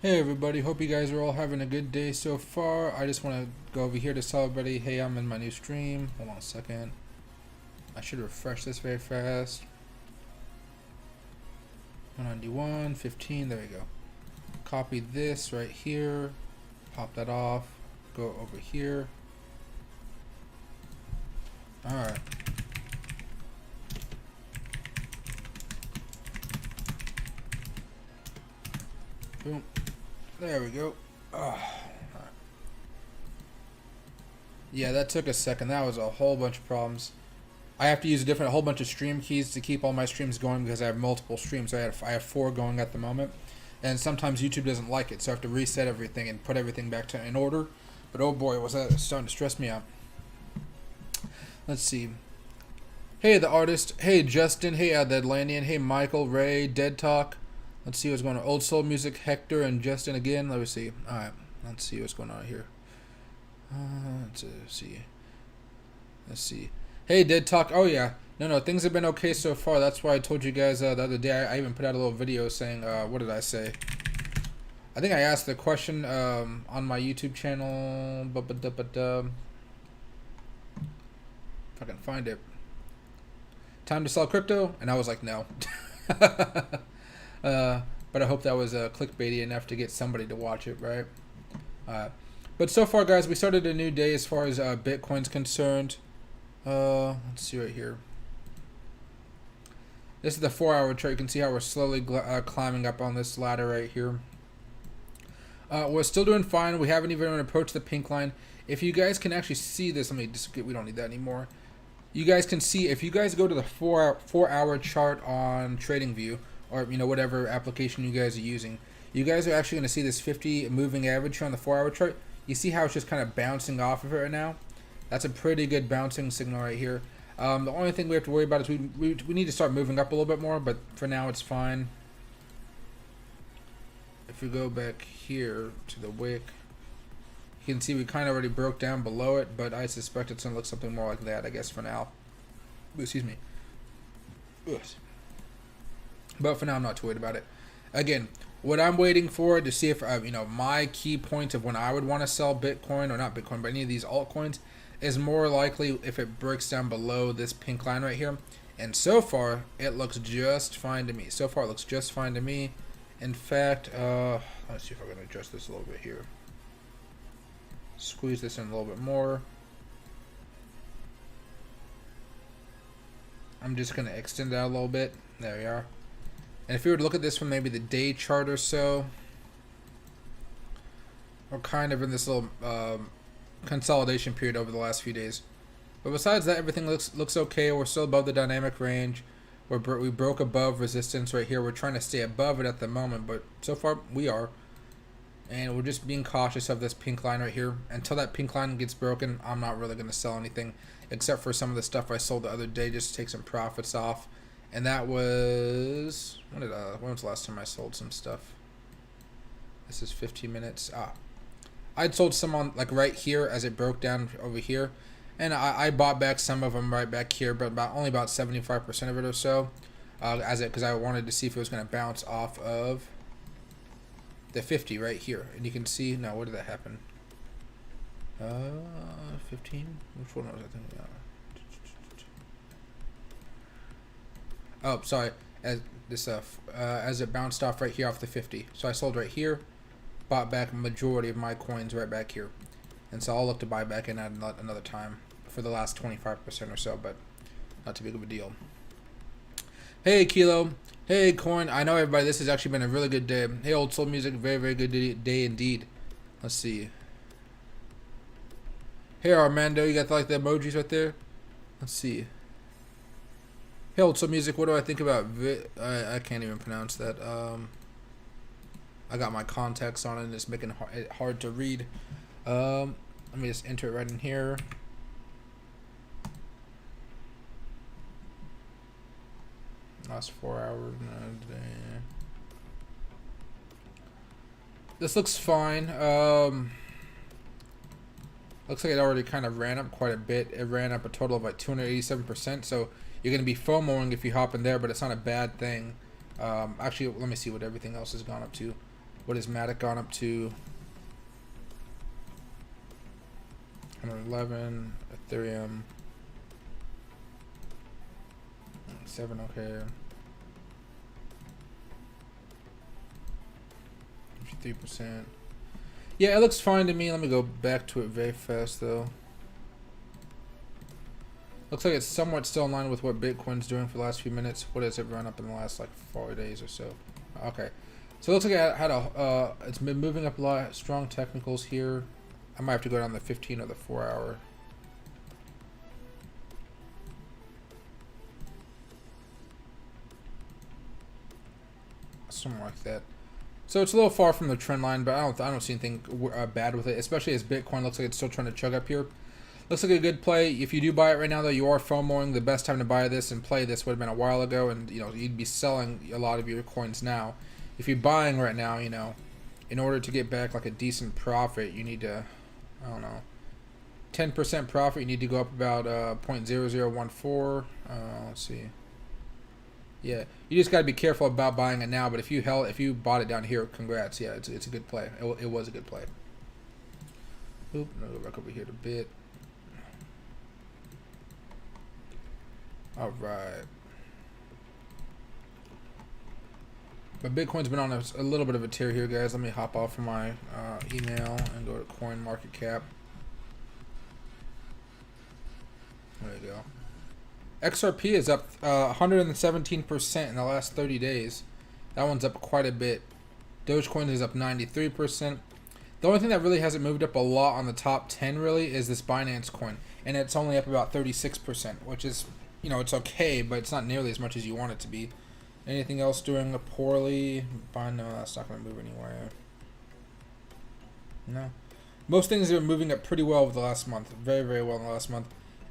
Hey everybody, hope you guys are all having a good day so far. I just want to go over here to tell everybody, hey, I'm in my new stream. Hold on a second. I should refresh this very fast. 191, 15, there we go. Copy this right here. Pop that off. Go over here. Alright. Boom. There we go. Oh. Yeah, that took a second. That was a whole bunch of problems. I have to use a whole bunch of stream keys to keep all my streams going because I have multiple streams. I have 4 going at the moment, and sometimes YouTube doesn't like it, so I have to reset everything and put everything back in order. But oh boy, was that starting to stress me out. Let's see. Hey, the artist. Hey, Justin. Hey, the Atlantean. Hey, Michael, Ray, Dead Talk. Let's see what's going on. Old Soul Music, Hector, and Justin again. Let me see. Alright, let's see what's going on here. Let's see. Let's see. Hey, Dead Talk. Oh, yeah. No, things have been okay so far. That's why I told you guys the other day. I even put out a little video saying, what did I say? I think I asked the question on my YouTube channel. If I can find it. Time to sell crypto? And I was like, no. But I hope that was clickbaity enough to get somebody to watch it, right? But so far, guys, we started a new day as far as Bitcoin's concerned. Let's see right here. This is the 4-hour chart. You can see how we're slowly climbing up on this ladder right here. We're still doing fine. We haven't even approached the pink line. If you guys can actually see this, let me just get, we don't need that anymore. You guys can see, if you guys go to the 4-hour chart on TradingView, or whatever application you guys are using, you guys are actually going to see this 50 moving average here on the 4-hour chart. You see how it's just kind of bouncing off of it right now? That's a pretty good bouncing signal right here. The only thing we have to worry about is we need to start moving up a little bit more, but for now it's fine. If we go back here to the wick, you can see we kind of already broke down below it, but I suspect it's going to look something more like that, I guess, for now. Excuse me. Ugh. But for now, I'm not too worried about it. Again, what I'm waiting for to see if, my key point of when I would want to sell Bitcoin, or not Bitcoin, but any of these altcoins, is more likely if it breaks down below this pink line right here. And so far, it looks just fine to me. So far, it looks just fine to me. In fact, let's see if I can adjust this a little bit here. Squeeze this in a little bit more. I'm just going to extend that a little bit. There we are. And if you were to look at this from maybe the day chart or so, we're kind of in this little consolidation period over the last few days. But besides that, everything looks okay. We're still above the dynamic range. We broke above resistance right here. We're trying to stay above it at the moment, but so far we are. And we're just being cautious of this pink line right here. Until that pink line gets broken, I'm not really going to sell anything, except for some of the stuff I sold the other day just to take some profits off. And that was, when was the last time I sold some stuff? This is 15 minutes. I'd sold some on like right here as it broke down over here, and I bought back some of them right back here, but only about 75% of it or so, because I wanted to see if it was going to bounce off of the 50 right here. And you can see now, what did that happen? 15. Which one was I thinking? Oh, sorry. As it bounced off right here off the 50. So I sold right here, bought back a majority of my coins right back here, and so I'll look to buy back in at another time for the last 25% or so, but not too big of a deal. Hey Kilo, hey Coin. I know everybody. This has actually been a really good day. Hey Old Soul Music, very good day indeed. Let's see. Hey Armando, you got like the emojis right there. Let's see. Hey, Old Soul Music, what do I think about I can't even pronounce that. I got my context on it and it's making it hard to read. Let me just enter it right in here. Last 4 hours. This looks fine. Looks like it already kind of ran up quite a bit. It ran up a total of like 287%, so you're going to be FOMOing if you hop in there, but it's not a bad thing. Actually, let me see what everything else has gone up to. What has Matic gone up to? 111. Ethereum. 7. Okay. 3%. Yeah, it looks fine to me. Let me go back to it very fast though. Looks like it's somewhat still in line with what Bitcoin's doing for the last few minutes. What has it run up in the last like 4 days or so? Okay, so it looks like it had a it's been moving up a lot. Strong technicals here. I might have to go down the 15 or the 4 hour. Something like that. So it's a little far from the trend line, but I don't see anything bad with it, especially as Bitcoin looks like it's still trying to chug up here. Looks like a good play. If you do buy it right now, though, you are FOMOing. The best time to buy this and play this would have been a while ago, and you know you'd be selling a lot of your coins now. If you're buying right now, you know, in order to get back like a decent profit, you need to, I don't know, 10% profit. You need to go up about 0.0014. Let's see. Yeah, you just got to be careful about buying it now. But if you bought it down here, congrats. Yeah, it's a good play. It was a good play. Oop, I'll go back over here to bit. All right. But Bitcoin's been on a little bit of a tear here, guys. Let me hop off from my email and go to Coin Market Cap. There you go. XRP is up 117% in the last 30 days. That one's up quite a bit. Dogecoin is up 93%. The only thing that really hasn't moved up a lot on the top 10 really is this Binance coin. And it's only up about 36%, which is, you know, it's okay, but it's not nearly as much as you want it to be. Anything else doing poorly? No, that's not going to move anywhere. No. Most things are moving up pretty well over the last month. Very, very well in the last month.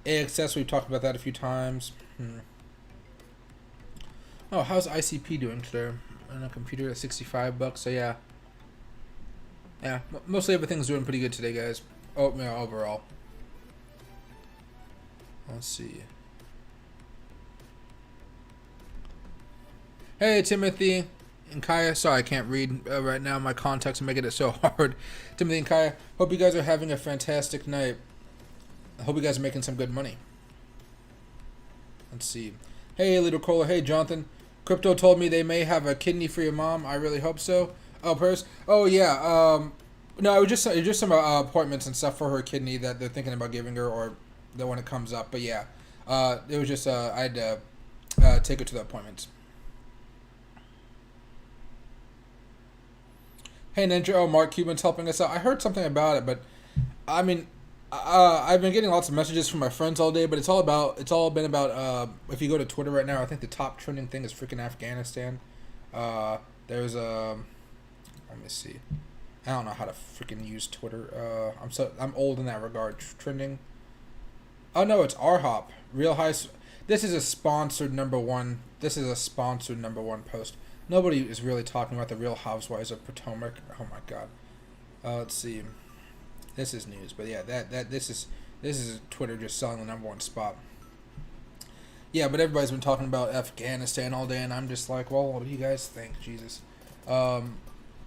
AXS, we've talked about that a few times. Oh, how's ICP doing today? On a computer at 65 bucks. So yeah, mostly everything's doing pretty good today, guys. Oh, yeah, overall. Let's see. Hey, Timothy and Kaya. Sorry, I can't read right now. My contacts are making it so hard. Timothy and Kaya, hope you guys are having a fantastic night. I hope you guys are making some good money. Let's see. Hey, Little Cola. Hey, Jonathan. Crypto told me they may have a kidney for your mom. I really hope so. Oh, Purse. Oh, yeah. No, it was just some appointments and stuff for her kidney that they're thinking about giving her, or that when it comes up. But yeah, it was just I had to take her to the appointments. Hey, Ninja. Oh, Mark Cuban's helping us out. I heard something about it, but I mean, I've been getting lots of messages from my friends all day, but it's all been about if you go to Twitter right now, I think the top trending thing is freaking Afghanistan. There's let me see. I don't know how to freaking use Twitter. I'm old in that regard. Trending. Oh no, it's RHOP. Real high. This is a sponsored number one. This is a sponsored number one post. Nobody is really talking about the Real Housewives of Potomac. Oh my God. Let's see. This is news, but yeah, this is Twitter just selling the number one spot. Yeah, but everybody's been talking about Afghanistan all day, and I'm just like, well, what do you guys think? Jesus. But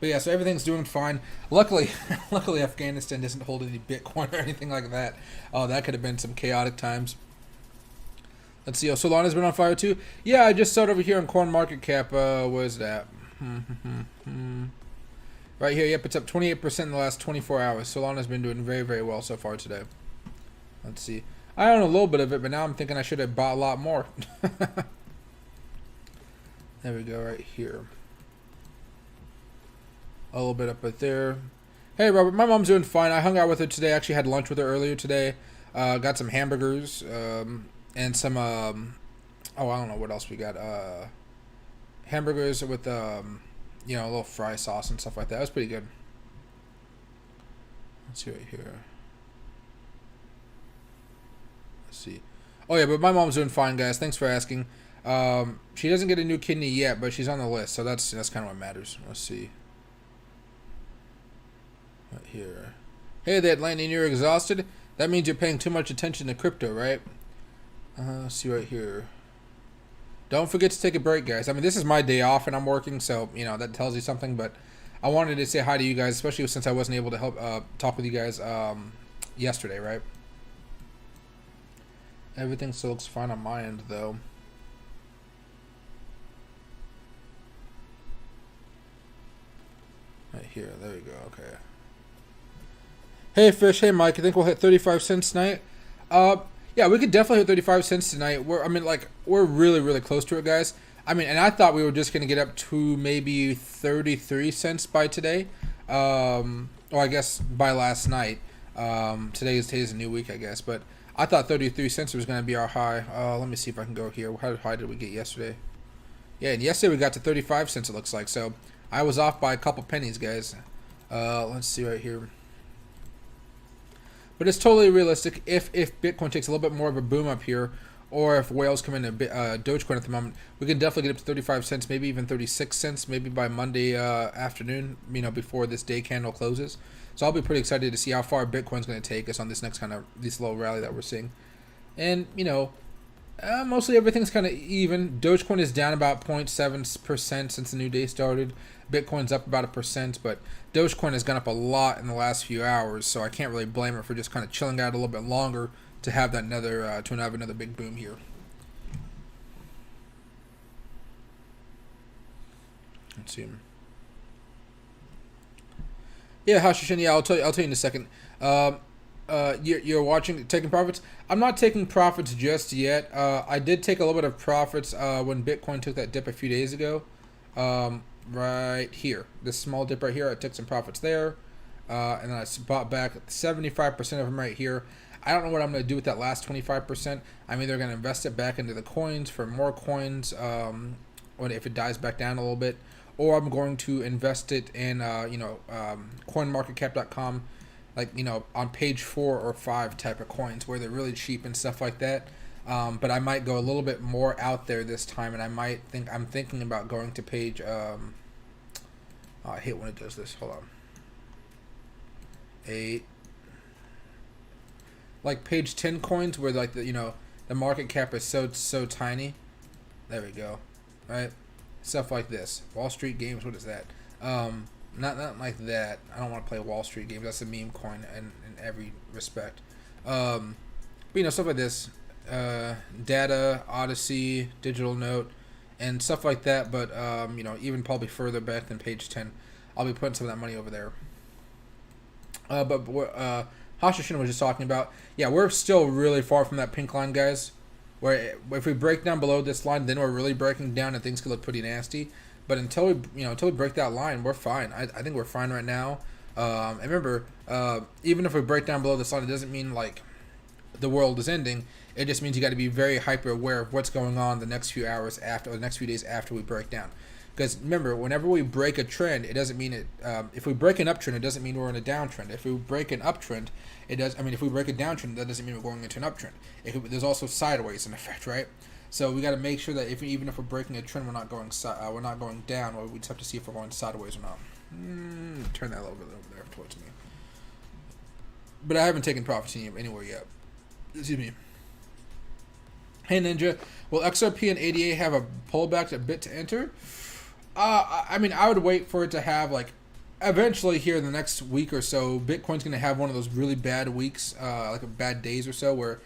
yeah, so everything's doing fine. Luckily, Afghanistan doesn't hold any Bitcoin or anything like that. Oh, that could have been some chaotic times. Let's see. Oh, Solana's been on fire too. Yeah, I just saw it over here on Coin Market Cap. Where's that? Right here, yep, it's up 28% in the last 24 hours. Solana's been doing very, very well so far today. Let's see. I own a little bit of it, but now I'm thinking I should have bought a lot more. There we go, right here. A little bit up right there. Hey, Robert, my mom's doing fine. I hung out with her today. Actually had lunch with her earlier today. Got some hamburgers and some, oh, I don't know what else we got. Hamburgers with, you know, a little fry sauce and stuff like that. That was pretty good. Let's see right here. Let's see. Oh yeah, but my mom's doing fine, guys. Thanks for asking. She doesn't get a new kidney yet, but she's on the list, so that's kind of what matters. Let's see. Right here. Hey there, Lightning. You're exhausted. That means you're paying too much attention to crypto, right? Let's see right here. Don't forget to take a break, guys. I mean, this is my day off and I'm working, so, you know, that tells you something. But I wanted to say hi to you guys, especially since I wasn't able to help talk with you guys yesterday, right? Everything still looks fine on my end, though. Right here, there we go. Okay. Hey Fish, hey Mike. I think we'll hit 35 cents tonight. Yeah, we could definitely hit 35 cents tonight. We're really, really close to it, guys. And I thought we were just gonna get up to maybe 33 cents by today. Or I guess by last night. Today's a new week, I guess. But I thought 33 cents was gonna be our high. Let me see if I can go here. How high did we get yesterday? Yeah, and yesterday we got to 35 cents. It looks like so. I was off by a couple pennies, guys. Let's see right here. But it's totally realistic if Bitcoin takes a little bit more of a boom up here, or if whales come into Dogecoin at the moment, we can definitely get up to 35 cents, maybe even 36 cents, maybe by Monday afternoon, before this day candle closes. So I'll be pretty excited to see how far Bitcoin's going to take us on this next this little rally that we're seeing. And, mostly everything's kind of even. Dogecoin is down about 0.7% since the new day started. Bitcoin's up about 1%, but Dogecoin has gone up a lot in the last few hours, so I can't really blame it for just kind of chilling out a little bit longer to have that another big boom here. Let's see. Yeah, Hashashin. Yeah, I'll tell you in a second. You're watching taking profits. I'm not taking profits just yet. I did take a little bit of profits when Bitcoin took that dip a few days ago. Right here, this small dip right here, I took some profits there, and then I bought back 75% of them right here. I don't know what I'm going to do with that last 25%. I'm either going to invest it back into the coins for more coins, or if it dies back down a little bit, or I'm going to invest it in coinmarketcap.com, on page 4 or 5 type of coins where they're really cheap and stuff like that. But I might go a little bit more out there this time, and I'm thinking about going to page. I hate when it does this. Hold on. 8. Like page 10 coins where the market cap is so tiny. There we go. Right, stuff like this. Wall Street Games. What is that? Not like that. I don't want to play Wall Street Games. That's a meme coin in every respect. But stuff like this. Data, Odyssey, Digital Note, and stuff like that. But even probably further back than page 10, I'll be putting some of that money over there. But Hashishina was just talking about, yeah, we're still really far from that pink line, guys. Where if we break down below this line, then we're really breaking down, and things could look pretty nasty. But until we break that line, we're fine. I think we're fine right now. And remember, even if we break down below this line, it doesn't mean the world is ending. It just means you got to be very hyper aware of what's going on the next few hours after, or the next few days after we break down. Because remember, whenever we break a trend, it doesn't mean it. If we break an uptrend, it doesn't mean we're in a downtrend. If we break an uptrend, it does. If we break a downtrend, that doesn't mean we're going into an uptrend. There's also sideways in effect, right? So we got to make sure that even if we're breaking a trend, we're not going down. Or we just have to see if we're going sideways or not. Turn that a little bit over there towards me. But I haven't taken profits anywhere yet. Excuse me. Hey Ninja, will XRP and ADA have a pullback a bit to enter? I would wait for it to have eventually here in the next week or so. Bitcoin's going to have one of those really bad weeks, bad days or so, where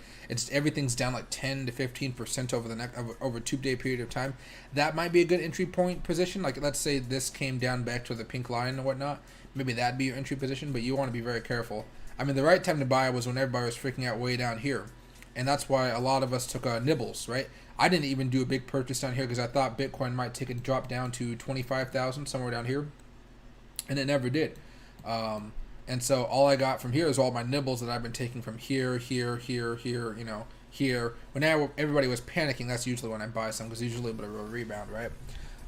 everything's down 10 to 15% over a 2-day period of time. That might be a good entry point position. Let's say this came down back to the pink line and whatnot. Maybe that'd be your entry position, but you want to be very careful. The right time to buy was when everybody was freaking out way down here. And that's why a lot of us took nibbles, right? I didn't even do a big purchase down here because I thought Bitcoin might take a drop down to 25,000, somewhere down here. And it never did. And so all I got from here is all my nibbles that I've been taking from here, here. When everybody was panicking, that's usually when I buy some, because usually a bit of a rebound, right?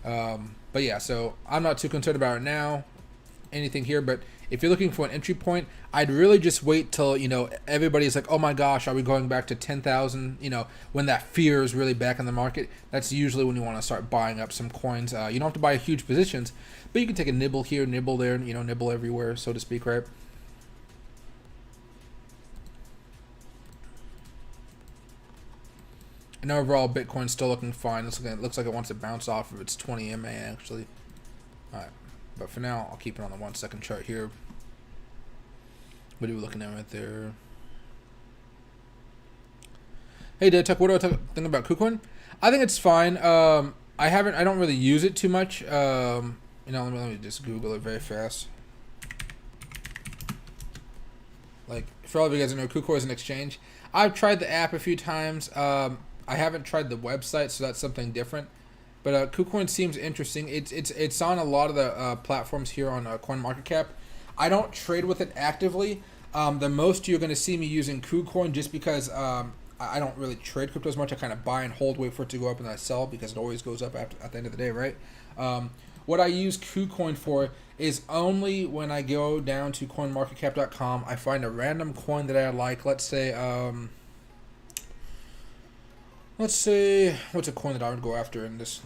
But yeah, so I'm not too concerned about it now. Anything here, but if you're looking for an entry point, I'd really just wait till everybody's like, oh my gosh, are we going back to 10,000? When that fear is really back in the market, that's usually when you want to start buying up some coins. You don't have to buy huge positions, but you can take a nibble here, nibble there, nibble everywhere, so to speak, right? And overall, Bitcoin's still looking fine. It looks like it wants to bounce off of its 20 MA actually. All right. But for now, I'll keep it on the 1 second chart here. What are we looking at right there? Hey, Tuck, what do I think about KuCoin? I think it's fine. I don't really use it too much. Let me just Google it very fast. Like, for all of you guys who know, KuCoin is an exchange. I've tried the app a few times. I haven't tried the website, so that's something different. But KuCoin seems interesting. It's on a lot of the platforms here on CoinMarketCap. I don't trade with it actively. The most you're going to see me using KuCoin, just because I don't really trade crypto as much. I kind of buy and hold, wait for it to go up, and then I sell because it always goes up at the end of the day, right? What I use KuCoin for is only when I go down to CoinMarketCap.com, I find a random coin that I like. Let's say, what's a coin that I would go after in this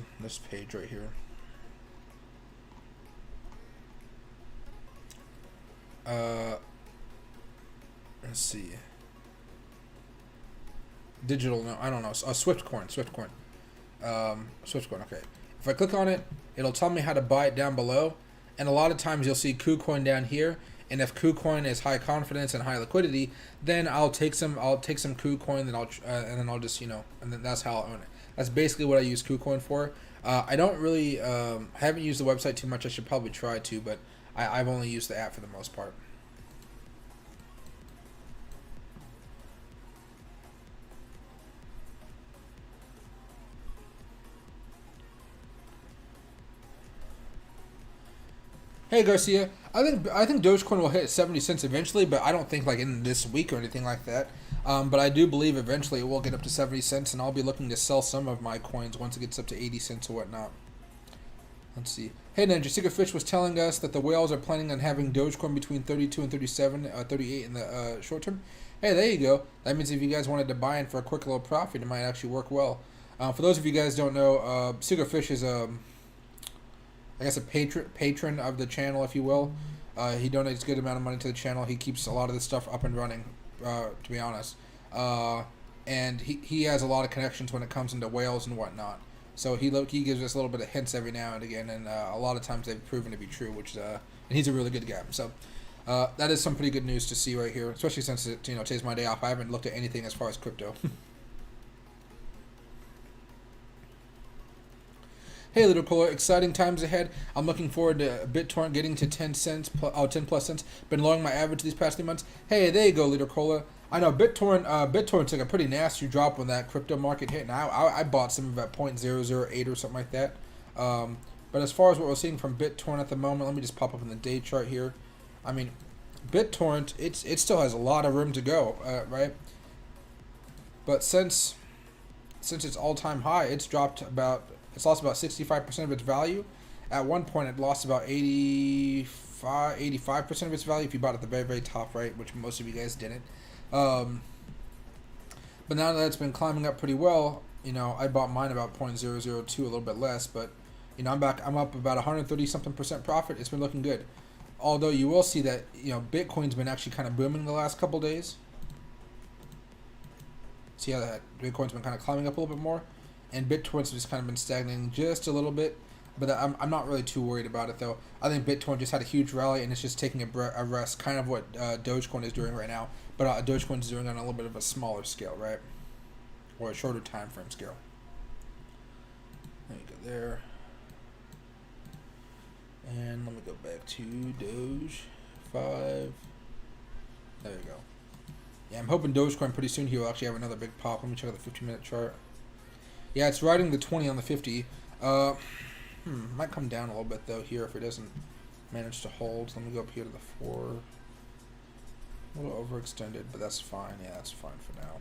page right here? Let's see. Digital, no, I don't know. Swift coin. Okay. If I click on it, it'll tell me how to buy it down below. And a lot of times you'll see KuCoin down here. And if KuCoin is high confidence and high liquidity, then I'll take some KuCoin, and then I'll just, and then that's how I'll own it. That's basically what I use KuCoin for. I don't really, I haven't used the website too much. I should probably try to, but I've only used the app for the most part. Hey Garcia, I think Dogecoin will hit 70 cents eventually, but I don't think like in this week or anything like that. But I do believe eventually it will get up to 70 cents, and I'll be looking to sell some of my coins once it gets up to 80 cents or whatnot. Let's see. Hey Ninja, Secret Fish was telling us that the whales are planning on having Dogecoin between 32 and 38 in the short term. Hey, there you go. That means if you guys wanted to buy in for a quick little profit, it might actually work well. For those of you guys who don't know, Secret Fish is I guess a patron of the channel, if you will. He donates a good amount of money to the channel. He keeps a lot of this stuff up and running, to be honest. And he has a lot of connections when it comes into whales and whatnot. So he gives us a little bit of hints every now and again, and a lot of times they've proven to be true, and he's a really good guy. So that is some pretty good news to see right here, especially since today's my day off. I haven't looked at anything as far as crypto. Hey, Little Cooler, exciting times ahead. I'm looking forward to BitTorrent getting to 10 plus cents. Been lowering my average these past 3 months. Hey, there you go, Little Cooler. I know BitTorrent took a pretty nasty drop when that crypto market hit, and I bought some of it at 0.008 or something like that. But as far as what we're seeing from BitTorrent at the moment, let me just pop up in the day chart here. I mean, BitTorrent, it still has a lot of room to go, right? But since its all-time high, it's lost about 65% of its value. At one point, it lost about 85% of its value if you bought at the very, very top, right, which most of you guys didn't. But now that it's been climbing up pretty well, I bought mine about 0.002, a little bit less, but I'm up about 130-something% profit. It's been looking good. Although you will see that Bitcoin's been actually kind of booming the last couple days. See how that Bitcoin's been kind of climbing up a little bit more. And BitTorrent's just kind of been stagnating just a little bit, but I'm not really too worried about it though. I think BitTorrent just had a huge rally, and it's just taking a rest, kind of what Dogecoin is doing right now. But Dogecoin is doing on a little bit of a smaller scale, right, or a shorter time frame scale. There you go there, and let me go back to Doge 5. There you go. Yeah, I'm hoping Dogecoin pretty soon he will actually have another big pop. Let me check out the 15-minute chart. Yeah, it's riding the 20 on the 50. Might come down a little bit though here if it doesn't manage to hold. Let me go up here to the 4. A little overextended, but that's fine. Yeah, that's fine for now.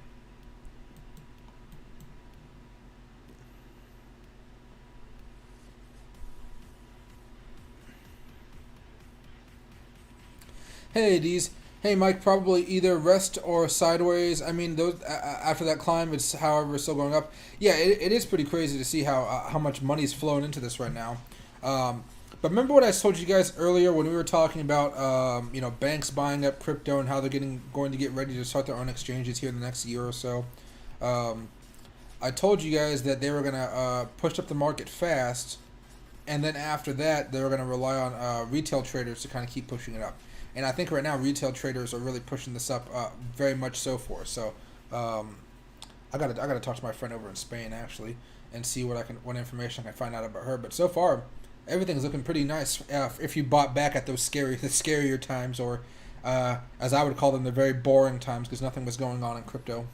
Hey, D's. Hey, Mike, probably either rest or sideways. I mean, those after that climb, it's however still going up. Yeah, it is pretty crazy to see how much money is flowing into this right now. But remember what I told you guys earlier when we were talking about banks buying up crypto and how they're going to get ready to start their own exchanges here in the next year or so. I told you guys that they were gonna push up the market fast and then after that, they're going to rely on retail traders to kind of keep pushing it up. And I think right now retail traders are really pushing this up very much so for. So I gotta talk to my friend over in Spain actually and see what information I can find out about her. But so far, everything's looking pretty nice. If you bought back at those the scarier times, or as I would call them, the very boring times, because nothing was going on in crypto.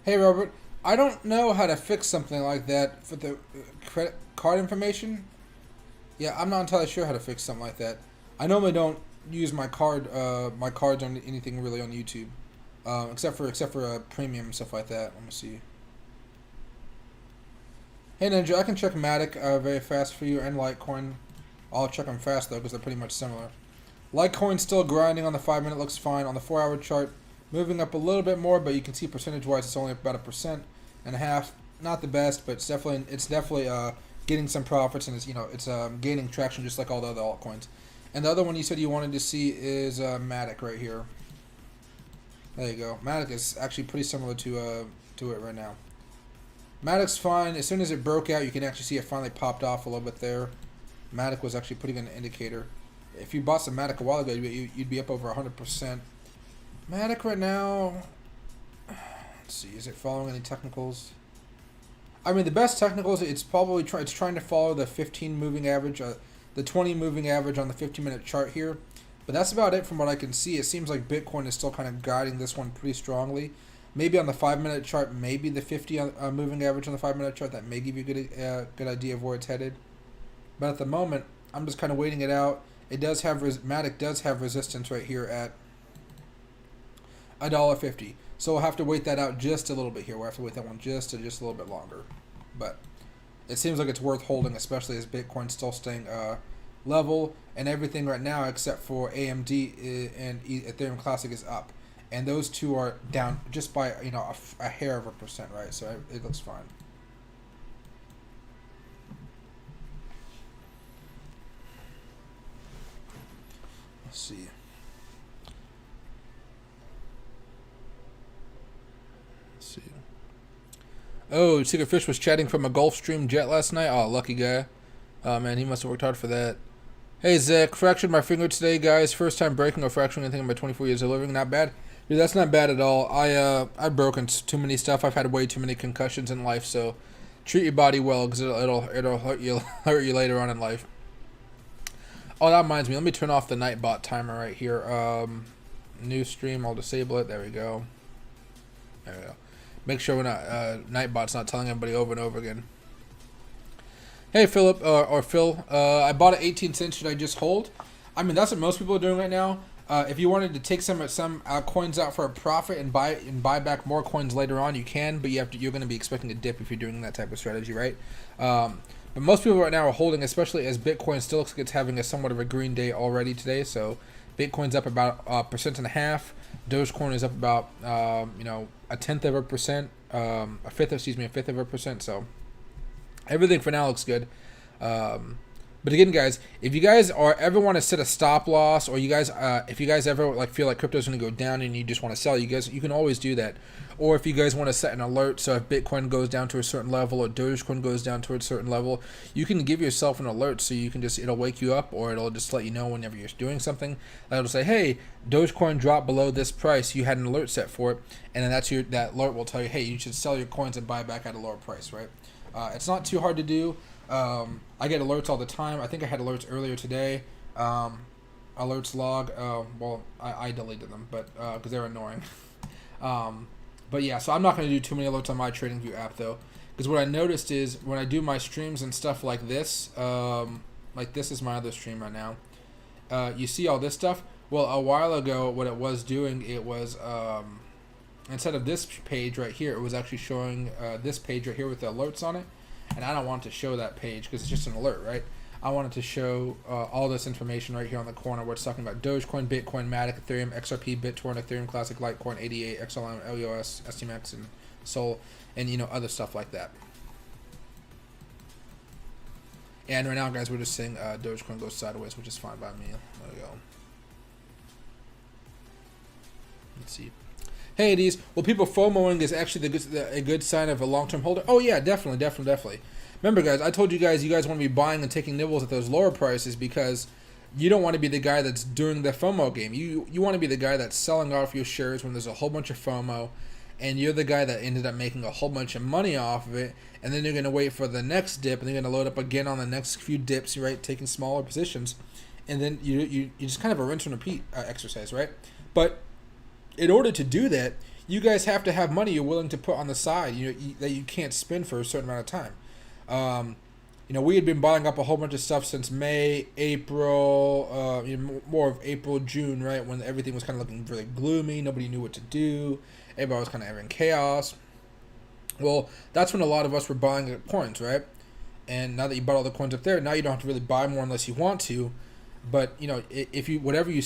Hey Robert, I don't know how to fix something like that for the credit card information. Yeah, I'm not entirely sure how to fix something like that. I normally don't use my cards on anything really on YouTube, except for premium and stuff like that. Let me see. Hey Ninja, I can check Matic very fast for you and Litecoin. I'll check them fast though because they're pretty much similar. Litecoin still grinding on the 5 minute, looks fine on the 4 hour chart. Moving up a little bit more, but you can see percentage-wise it's only about 1.5%. Not the best, but it's definitely getting some profits, and it's gaining traction just like all the other altcoins. And the other one you said you wanted to see is Matic right here. There you go. Matic is actually pretty similar to it right now. Matic's fine. As soon as it broke out, you can actually see it finally popped off a little bit there. Matic was actually putting in an indicator. If you bought some Matic a while ago, you'd be up over 100%. Matic right now, let's see, is it following any technicals? I mean, the best technicals, it's probably trying to follow the 15 moving average, the 20 moving average on the 15-minute chart here. But that's about it from what I can see. It seems like Bitcoin is still kind of guiding this one pretty strongly. Maybe on the 5-minute chart, maybe the 50 moving average on the 5-minute chart, that may give you a good idea of where it's headed. But at the moment, I'm just kind of waiting it out. Matic does have resistance right here at $1.50. So we'll have to wait that out just a little bit here. We'll have to wait that one just a little bit longer. But it seems like it's worth holding, especially as Bitcoin's still staying level, and everything right now except for AMD and Ethereum Classic is up. And those two are down just by a hair of a percent, right? So it looks fine. Let's see. Oh, Secret Fish was chatting from a Gulfstream jet last night. Oh, lucky guy. Oh, man, he must have worked hard for that. Hey, Zach, fractured my finger today, guys. First time breaking or fracturing anything in my 24 years of living. Not bad. Dude, that's not bad at all. I've broken too many stuff. I've had way too many concussions in life, so treat your body well because it'll hurt you later on in life. Oh, that reminds me. Let me turn off the Nightbot timer right here. New stream. I'll disable it. There we go. There we go. Make sure we're not Nightbot's not telling everybody over and over again. Hey Philip or Phil, I bought an 18 cents. Should I just hold? I mean, that's what most people are doing right now. If you wanted to take some coins out for a profit and buy back more coins later on, you can, but you're going to be expecting a dip if you're doing that type of strategy, right? But most people right now are holding, especially as Bitcoin still looks like it's having a somewhat of a green day already today. So Bitcoin's up about 1.5%. Dogecoin is up about a tenth of a percent, a fifth of a percent. So everything for now looks good. But again, guys, if you guys ever want to set a stop loss, or if you guys ever feel like crypto is going to go down and you just want to sell, you can always do that. Or if you guys want to set an alert, so if Bitcoin goes down to a certain level or Dogecoin goes down to a certain level, you can give yourself an alert, so you can it'll wake you up, or it'll just let you know whenever you're doing something. It'll say, hey, Dogecoin dropped below this price. You had an alert set for it, and then that alert will tell you, hey, you should sell your coins and buy back at a lower price, right? It's not too hard to do. I get alerts all the time. I think I had alerts earlier today. Alerts log. Well, I deleted them, but because they're annoying. But yeah, so I'm not going to do too many alerts on my TradingView app though, because what I noticed is when I do my streams and stuff like this is my other stream right now. You see all this stuff. Well, a while ago, what it was doing, it was instead of this page right here, it was actually showing this page right here with the alerts on it. And I don't want to show that page because it's just an alert, right? I wanted to show all this information right here on the corner where it's talking about Dogecoin, Bitcoin, Matic, Ethereum, XRP, BitTorrent, Ethereum Classic, Litecoin, ADA, XLM, LEOS, STMX, and Sol, and other stuff like that. And right now, guys, we're just seeing Dogecoin go sideways, which is fine by me. There we go. Let's see. Hey, these. Well, people FOMOing is actually a good sign of a long-term holder. Oh, yeah, definitely. Remember, guys, I told you guys want to be buying and taking nibbles at those lower prices because you don't want to be the guy that's doing the FOMO game. You want to be the guy that's selling off your shares when there's a whole bunch of FOMO, and you're the guy that ended up making a whole bunch of money off of it, and then you're going to wait for the next dip, and you're going to load up again on the next few dips, right, taking smaller positions, and then you just kind of a rinse and repeat exercise, right? But in order to do that, you guys have to have money you're willing to put on the side, that you can't spend for a certain amount of time. We had been buying up a whole bunch of stuff since May, April, more of April, June, right, when everything was kind of looking really gloomy. Nobody knew what to do. Everybody was kind of having chaos. Well, that's when a lot of us were buying at coins, right? And now that you bought all the coins up there, now you don't have to really buy more unless you want to. But if you whenever you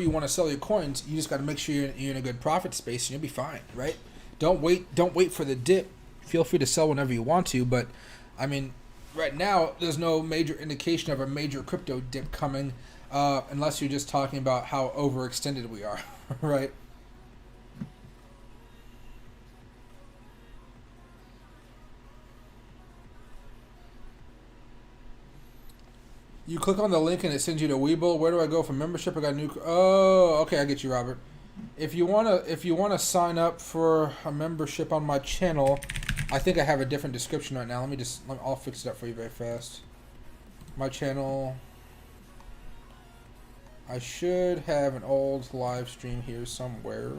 want to sell your coins, you just got to make sure you're in a good profit space, and you'll be fine, right? Don't wait for the dip. Feel free to sell whenever you want to, but I mean, right now there's no major indication of a major crypto dip coming, unless you're just talking about how overextended we are, right? You click on the link and it sends you to Webull. Where do I go for membership? I got a new. Oh, okay, I get you, Robert. If you wanna sign up for a membership on my channel, I think I have a different description right now. I'll fix it up for you very fast. My channel. I should have an old live stream here somewhere.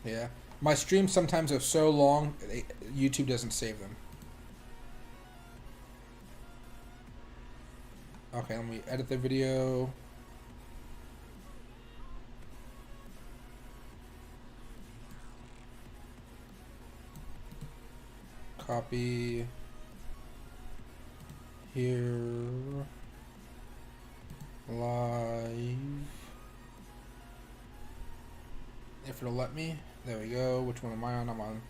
Yeah. My streams sometimes are so long, YouTube doesn't save them. Okay, let me edit the video. Copy. Here. Live. If it'll let me. There we go. Which one am I on? I'm on.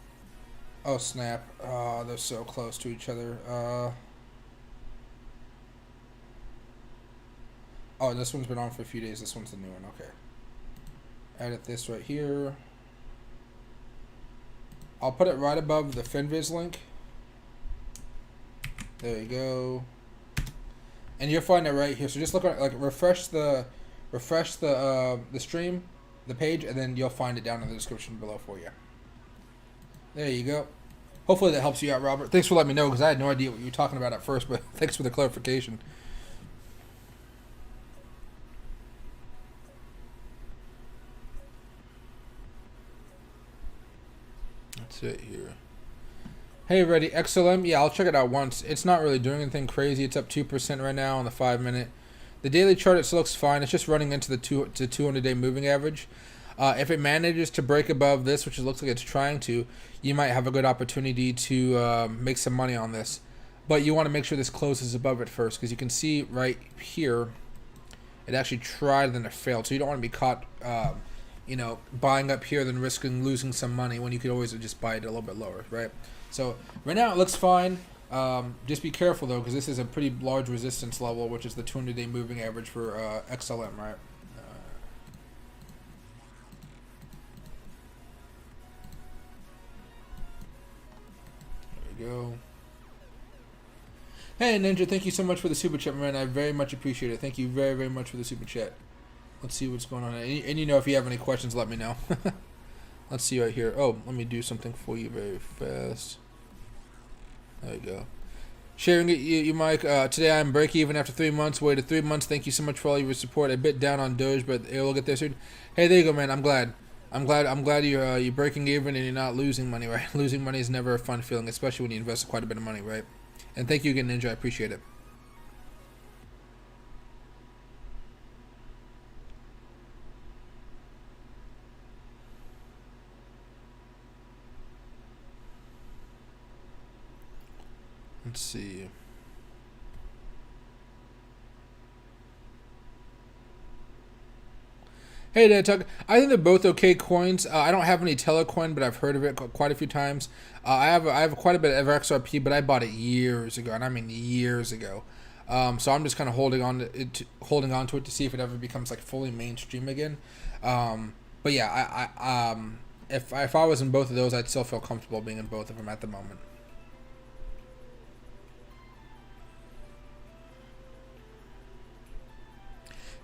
Oh, snap. They're so close to each other. Oh, this one's been on for a few days. This one's the new one. Okay. Edit this right here. I'll put it right above the Finviz link. There you go. And you'll find it right here. So just look at refresh the stream, the page, and then you'll find it down in the description below for you. There you go. Hopefully that helps you out, Robert. Thanks for letting me know because I had no idea what you were talking about at first, but thanks for the clarification. That's it here. Hey, ready? XLM? Yeah, I'll check it out once. It's not really doing anything crazy. It's up 2% right now on the 5-minute. The daily chart, it still looks fine. It's just running into the 200-day moving average. If it manages to break above this, which it looks like it's trying to, you might have a good opportunity to make some money on this. But you want to make sure this closes above it first, because you can see right here, it actually tried and then it failed. So you don't want to be caught, buying up here then risking losing some money when you could always just buy it a little bit lower, right? So right now it looks fine. Just be careful though, because this is a pretty large resistance level, which is the 200-day moving average for XLM, right? There we go. Hey Ninja, thank you so much for the super chat, man. I very much appreciate it. Thank you very, very much for the super chat. Let's see what's going on. And if you have any questions, let me know. Let's see right here. Oh, let me do something for you very fast. There you go. Sharing it, you Mike. Today I'm break even after 3 months. Waited 3 months. Thank you so much for all your support. A bit down on Doge, but it will get there soon. Hey, there you go, man. I'm glad you're breaking even and you're not losing money, right? Losing money is never a fun feeling, especially when you invest quite a bit of money, right? And thank you again, Ninja. I appreciate it. Let's see. Hey there, Tuck. I think they're both okay coins. I don't have any Telecoin, but I've heard of it quite a few times. I have quite a bit of XRP, but I bought it years ago, and I mean years ago. So I'm just kind of holding on to it to see if it ever becomes like fully mainstream again. But yeah, if I was in both of those, I'd still feel comfortable being in both of them at the moment.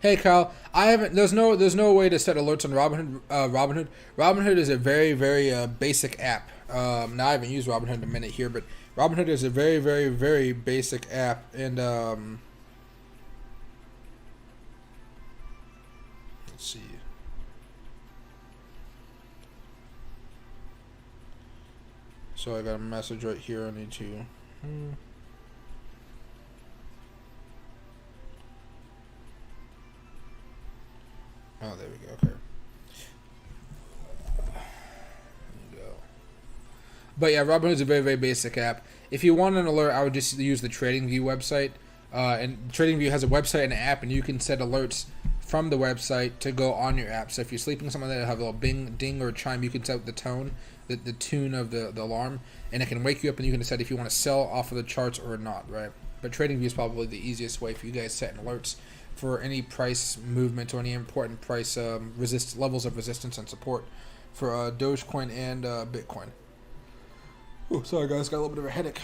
Hey Kyle, I haven't. There's no way to set alerts on Robinhood. Robinhood is a very basic app. Now I haven't used Robinhood in a minute here, but Robinhood is a very basic app, and let's see. So I got a message right here. I need to. Oh, there we go. Okay. But yeah, Robinhood is a very basic app. If you want an alert, I would just use the TradingView website. And TradingView has a website and an app, and you can set alerts from the website to go on your app. So if you're sleeping, something that have a little bing, ding, or chime, you can set the tone, the tune of the alarm, and it can wake you up, and you can decide if you want to sell off of the charts or not, right? But TradingView is probably the easiest way for you guys setting alerts for any price movement or any important price levels of resistance and support for Dogecoin and Bitcoin. Oh, sorry guys, got a little bit of a headache.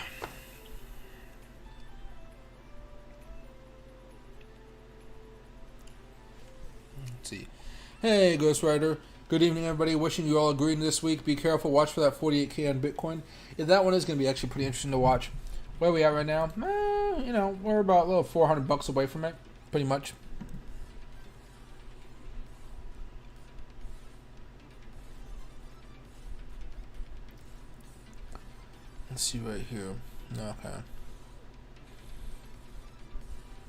Let's see. Hey, Ghost Rider. Good evening, everybody. Wishing you all a green this week. Be careful. Watch for that 48K on Bitcoin. Yeah, that one is going to be actually pretty interesting to watch. Where are we at right now? We're about a little $400 away from it, pretty much. Let's see right here. Okay.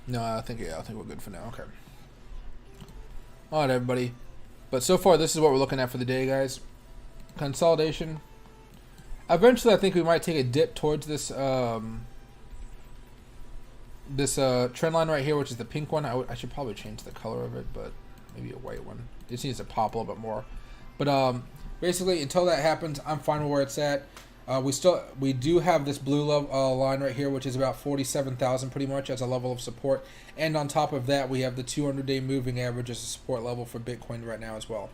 No, I think we're good for now. Okay. All right, everybody. But so far, this is what we're looking at for the day, guys. Consolidation. Eventually, I think we might take a dip towards this trend line right here, which is the pink one. I should probably change the color of it, but maybe a white one. It just needs to pop a little bit more. But basically, until that happens, I'm fine with where it's at. We do have this blue line right here, which is about 47,000 pretty much as a level of support, and on top of that, we have the 200-day moving average as a support level for Bitcoin right now as well.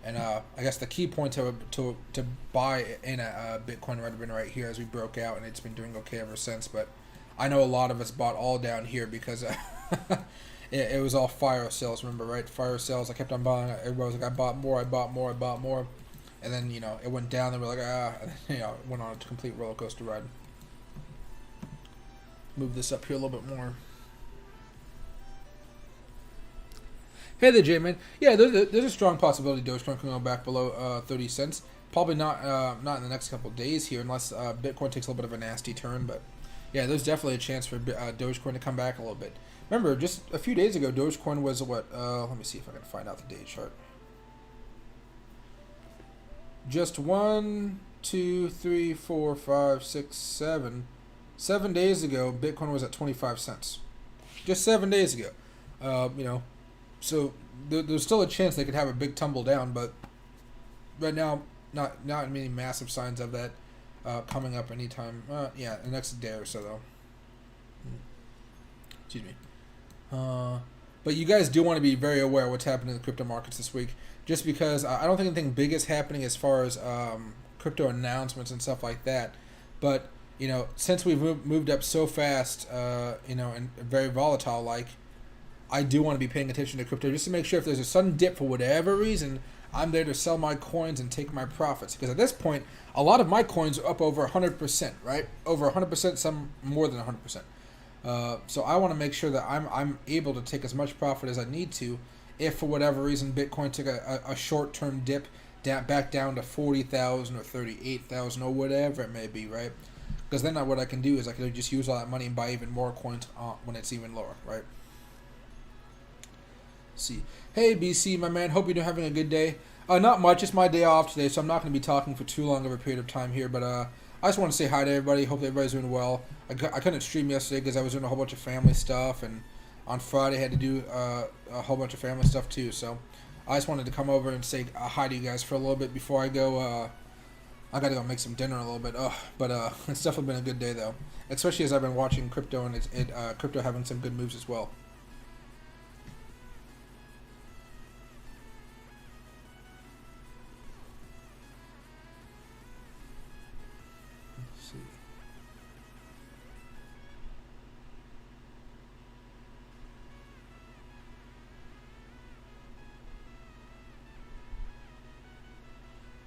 And I guess the key point to buy in a Bitcoin would have been right here as we broke out, and it's been doing okay ever since. But I know a lot of us bought all down here because it was all fire sales. Remember, right? Fire sales. I kept on buying. Everybody was like, I bought more. And then, it went down, and we're like, and then, it went on a complete roller coaster ride. Move this up here a little bit more. Hey there, J-Man. Yeah, there's a strong possibility Dogecoin can go back below 30 cents. Probably not in the next couple of days here, unless Bitcoin takes a little bit of a nasty turn. But yeah, there's definitely a chance for Dogecoin to come back a little bit. Remember, just a few days ago, Dogecoin was what? Let me see if I can find out the day chart. Just 1, 2, 3, 4, 5, 6, 7. 7 days ago, Bitcoin was at 25 cents. Just 7 days ago. So there's still a chance they could have a big tumble down, but right now, not many massive signs of that coming up anytime. The next day or so, though. Excuse me. But you guys do want to be very aware of what's happening in the crypto markets this week, just because I don't think anything big is happening as far as crypto announcements and stuff like that. But, since we've moved up so fast, and very volatile, like, I do want to be paying attention to crypto just to make sure if there's a sudden dip for whatever reason, I'm there to sell my coins and take my profits. Because at this point, a lot of my coins are up over 100%, right? Over 100%, some more than 100%. So I want to make sure that I'm able to take as much profit as I need to if for whatever reason Bitcoin took a short-term dip back down to 40,000 or 38,000 or whatever it may be, right? Because then what I can do is I can just use all that money and buy even more coins when it's even lower, right? See. Hey, BC, my man. Hope you're having a good day. Not much. It's my day off today, so I'm not going to be talking for too long of a period of time here. But I just want to say hi to everybody. Hope everybody's doing well. I couldn't stream yesterday because I was doing a whole bunch of family stuff, and on Friday I had to do a whole bunch of family stuff too. So I just wanted to come over and say hi to you guys for a little bit before I go. I gotta go make some dinner in a little bit. But it's definitely been a good day though, especially as I've been watching crypto and crypto having some good moves as well. Let's see.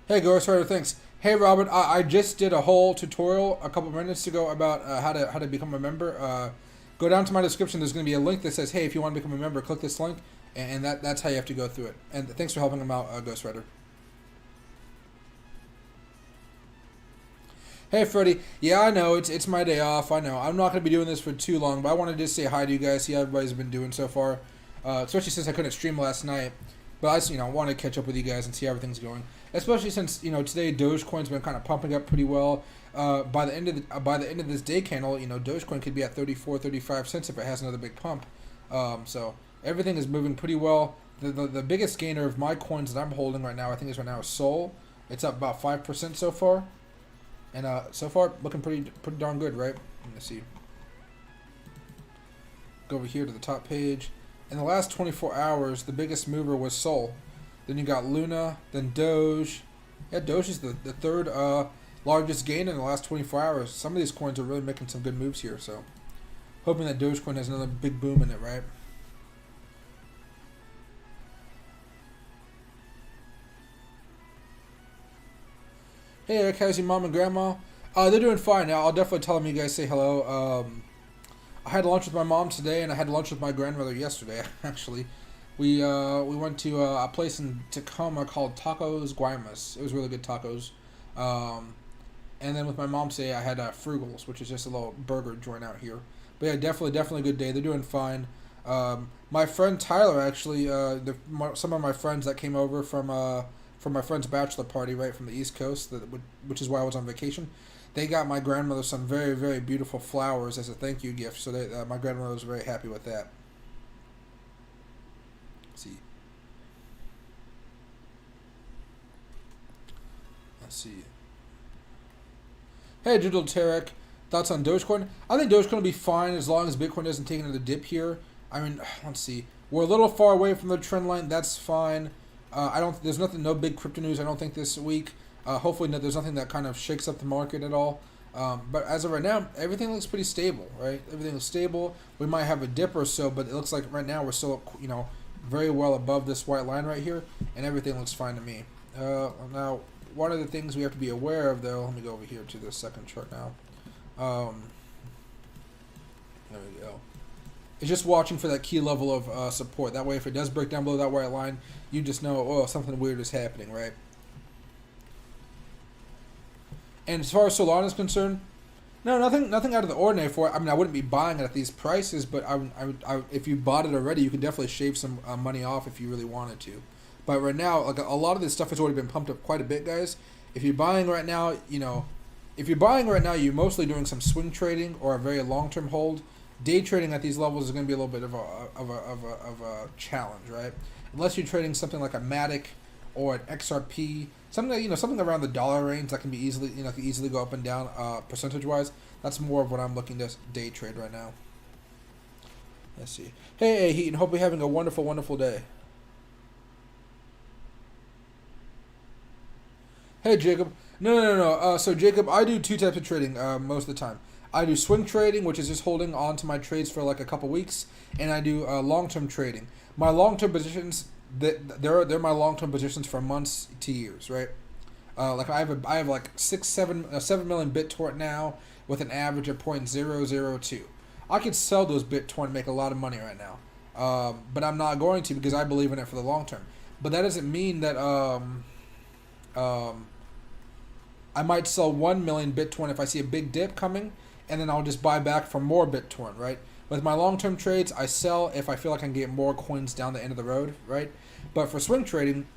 Hey, Ghostwriter, thanks. Hey, Robert, I just did a whole tutorial a couple minutes ago about how to become a member. Go down to my description. There's going to be a link that says, "Hey, if you want to become a member, click this link," and that's how you have to go through it. And thanks for helping him out, Ghostwriter. Hey, Freddie. Yeah, I know it's my day off. I know I'm not going to be doing this for too long, but I wanted to just say hi to you guys, see how everybody's been doing so far, especially since I couldn't stream last night. But I just, want to catch up with you guys and see how everything's going. Especially since today Dogecoin's been kind of pumping up pretty well. By the end of this day candle, Dogecoin could be at 34, 35 cents if it has another big pump. So everything is moving pretty well. The biggest gainer of my coins that I'm holding right now, I think is right now is Sol. It's up about 5% so far, and so far looking pretty darn good, right? Let's see. Go over here to the top page. In the last 24 hours, the biggest mover was Sol. Then you got Luna, then Doge. Yeah, Doge is the third largest gain in the last 24 hours. Some of these coins are really making some good moves here, so hoping that Dogecoin has another big boom in it, right? Hey, Eric, how's your mom and grandma? They're doing fine now. I'll definitely tell them you guys say hello. I had lunch with my mom today, and I had lunch with my grandmother yesterday, actually. We went to a place in Tacoma called Tacos Guaymas. It was really good tacos. And then with my mom today, I had Frugals, which is just a little burger joint out here. But yeah, definitely a good day. They're doing fine. My friend Tyler, actually, some of my friends that came over from my friend's bachelor party, right, from the East Coast, which is why I was on vacation, they got my grandmother some very, very beautiful flowers as a thank you gift. So my grandmother was very happy with that. Let's see. Hey, Judel Tarek. Thoughts on Dogecoin? I think Dogecoin will be fine as long as Bitcoin doesn't take another dip here. I mean, let's see. We're a little far away from the trend line. That's fine. There's no big crypto news, I don't think, this week. Hopefully there's nothing that kind of shakes up the market at all. But as of right now, everything looks pretty stable, right? Everything is stable. We might have a dip or so, but it looks like right now we're still, very well above this white line right here, and everything looks fine to me. Now, one of the things we have to be aware of, though, let me go over here to the second chart now. There we go. It's just watching for that key level of support. That way, if it does break down below that white line, you just know, oh, something weird is happening, right? And as far as Solana is concerned, no, nothing out of the ordinary for it. I mean, I wouldn't be buying it at these prices, but if you bought it already, you could definitely shave some money off if you really wanted to. But right now, like a lot of this stuff has already been pumped up quite a bit, guys. If you're buying right now, you're mostly doing some swing trading or a very long-term hold. Day trading at these levels is going to be a little bit of a challenge, right? Unless you're trading something like a Matic or an XRP, something around the dollar range that can be easily go up and down percentage-wise. That's more of what I'm looking to day trade right now. Let's see. Hey, Heaton, hope you're having a wonderful, wonderful day. Hey, Jacob. No. So, Jacob, I do two types of trading most of the time. I do swing trading, which is just holding on to my trades for like a couple weeks, and I do long-term trading. My long-term positions, they're my long-term positions for months to years, right? Like I have like 7 million BitTorrent now with an average of 0.002. I could sell those BitTorrent and make a lot of money right now, but I'm not going to because I believe in it for the long term. But that doesn't mean that I might sell 1 million BitTorrent if I see a big dip coming, and then I'll just buy back for more BitTorrent, right? With my long-term trades, I sell if I feel like I can get more coins down the end of the road, right? But for swing trading,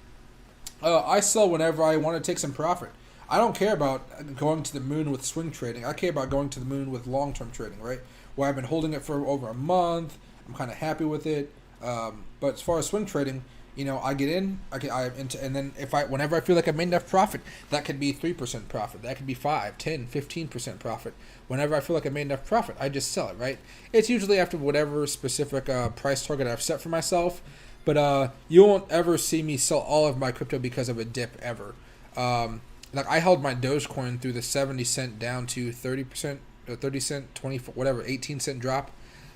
I sell whenever I want to take some profit. I don't care about going to the moon with swing trading. I care about going to the moon with long-term trading, right? Where I've been holding it for over a month. I'm kind of happy with it. But as far as swing trading, I get in, and then whenever I feel like I've made enough profit, that could be 3% profit, that could be 5, 10, 15% profit. Whenever I feel like I've made enough profit, I just sell it, right? It's usually after whatever specific price target I've set for myself, but you won't ever see me sell all of my crypto because of a dip ever. Like I held my Dogecoin through the 70 cent down to 30%, 30 cent, 20, whatever, 18 cent drop.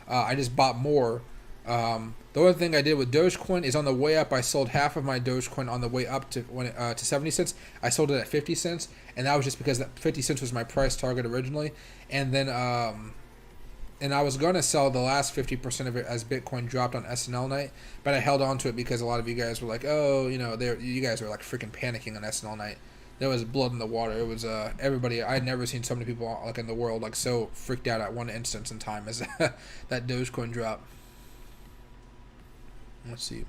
I just bought more. The only thing I did with Dogecoin is on the way up, I sold half of my Dogecoin on the way up to 70 cents. I sold it at 50 cents, and that was just because that 50 cents was my price target originally. And then and I was going to sell the last 50% of it as Bitcoin dropped on SNL night, but I held on to it because a lot of you guys were like, oh, you guys were like freaking panicking on SNL night. There was blood in the water. It was everybody. I had never seen so many people like in the world like so freaked out at one instance in time as that Dogecoin drop. Let's see.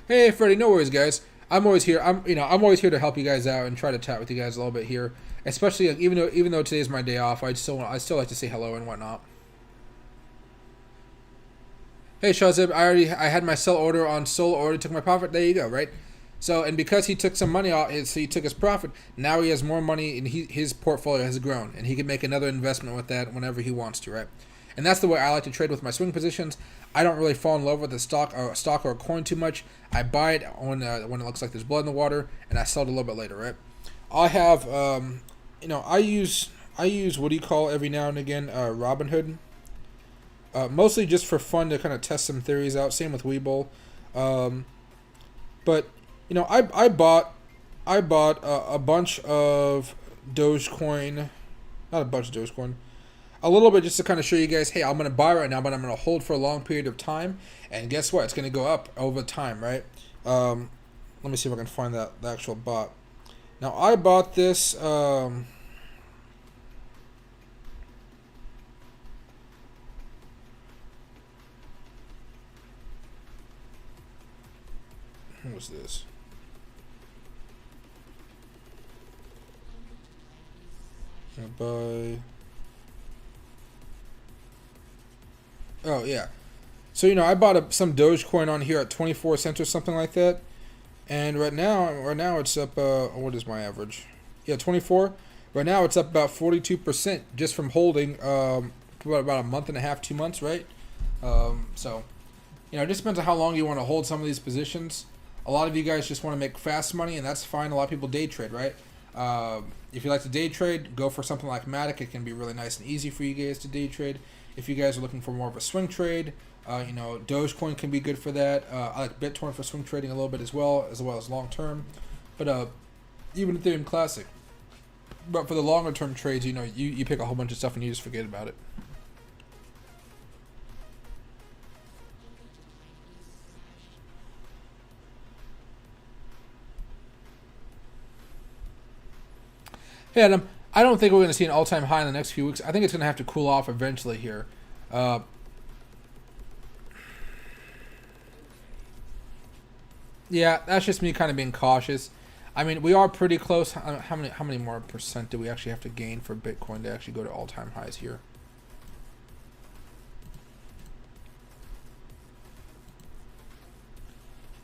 Hey, Freddie, no worries, guys. I'm always here. I'm always here to help you guys out and try to chat with you guys a little bit here. Especially even though today's my day off, I still like to say hello and whatnot. Hey, Shazib, I had my sell order on Sol order, took my profit. There you go, right? So, and because he took some money off, so he took his profit, now he has more money and his portfolio has grown, and he can make another investment with that whenever he wants to, right? And that's the way I like to trade with my swing positions. I don't really fall in love with a stock or a coin too much. I buy it when it looks like there's blood in the water, and I sell it a little bit later, right? I have, I use every now and again, Robinhood. Mostly just for fun to kind of test some theories out. Same with Webull. But I bought a bunch of Dogecoin, not a bunch of Dogecoin, a little bit just to kind of show you guys, hey, I'm going to buy right now, but I'm going to hold for a long period of time. And guess what? It's going to go up over time, right? Let me see if I can find the actual bot. Now, I bought this. What was this? Buy. Oh, yeah. So, I bought some Dogecoin on here at 24 cents or something like that. And right now it's up, what is my average? Yeah, 24. Right now it's up about 42% just from holding about a month and a half, 2 months, right? So, it just depends on how long you want to hold some of these positions. A lot of you guys just want to make fast money, and that's fine. A lot of people day trade, right? If you like to day trade, go for something like Matic. It can be really nice and easy for you guys to day trade. If you guys are looking for more of a swing trade, Dogecoin can be good for that. I like BitTorrent for swing trading a little bit as well as long term. But even Ethereum Classic. But for the longer term trades, you pick a whole bunch of stuff and you just forget about it. Hey, Adam. I don't think we're going to see an all-time high in the next few weeks. I think it's going to have to cool off eventually here. Yeah, that's just me kind of being cautious. I mean, we are pretty close. How many more percent do we actually have to gain for Bitcoin to actually go to all-time highs here?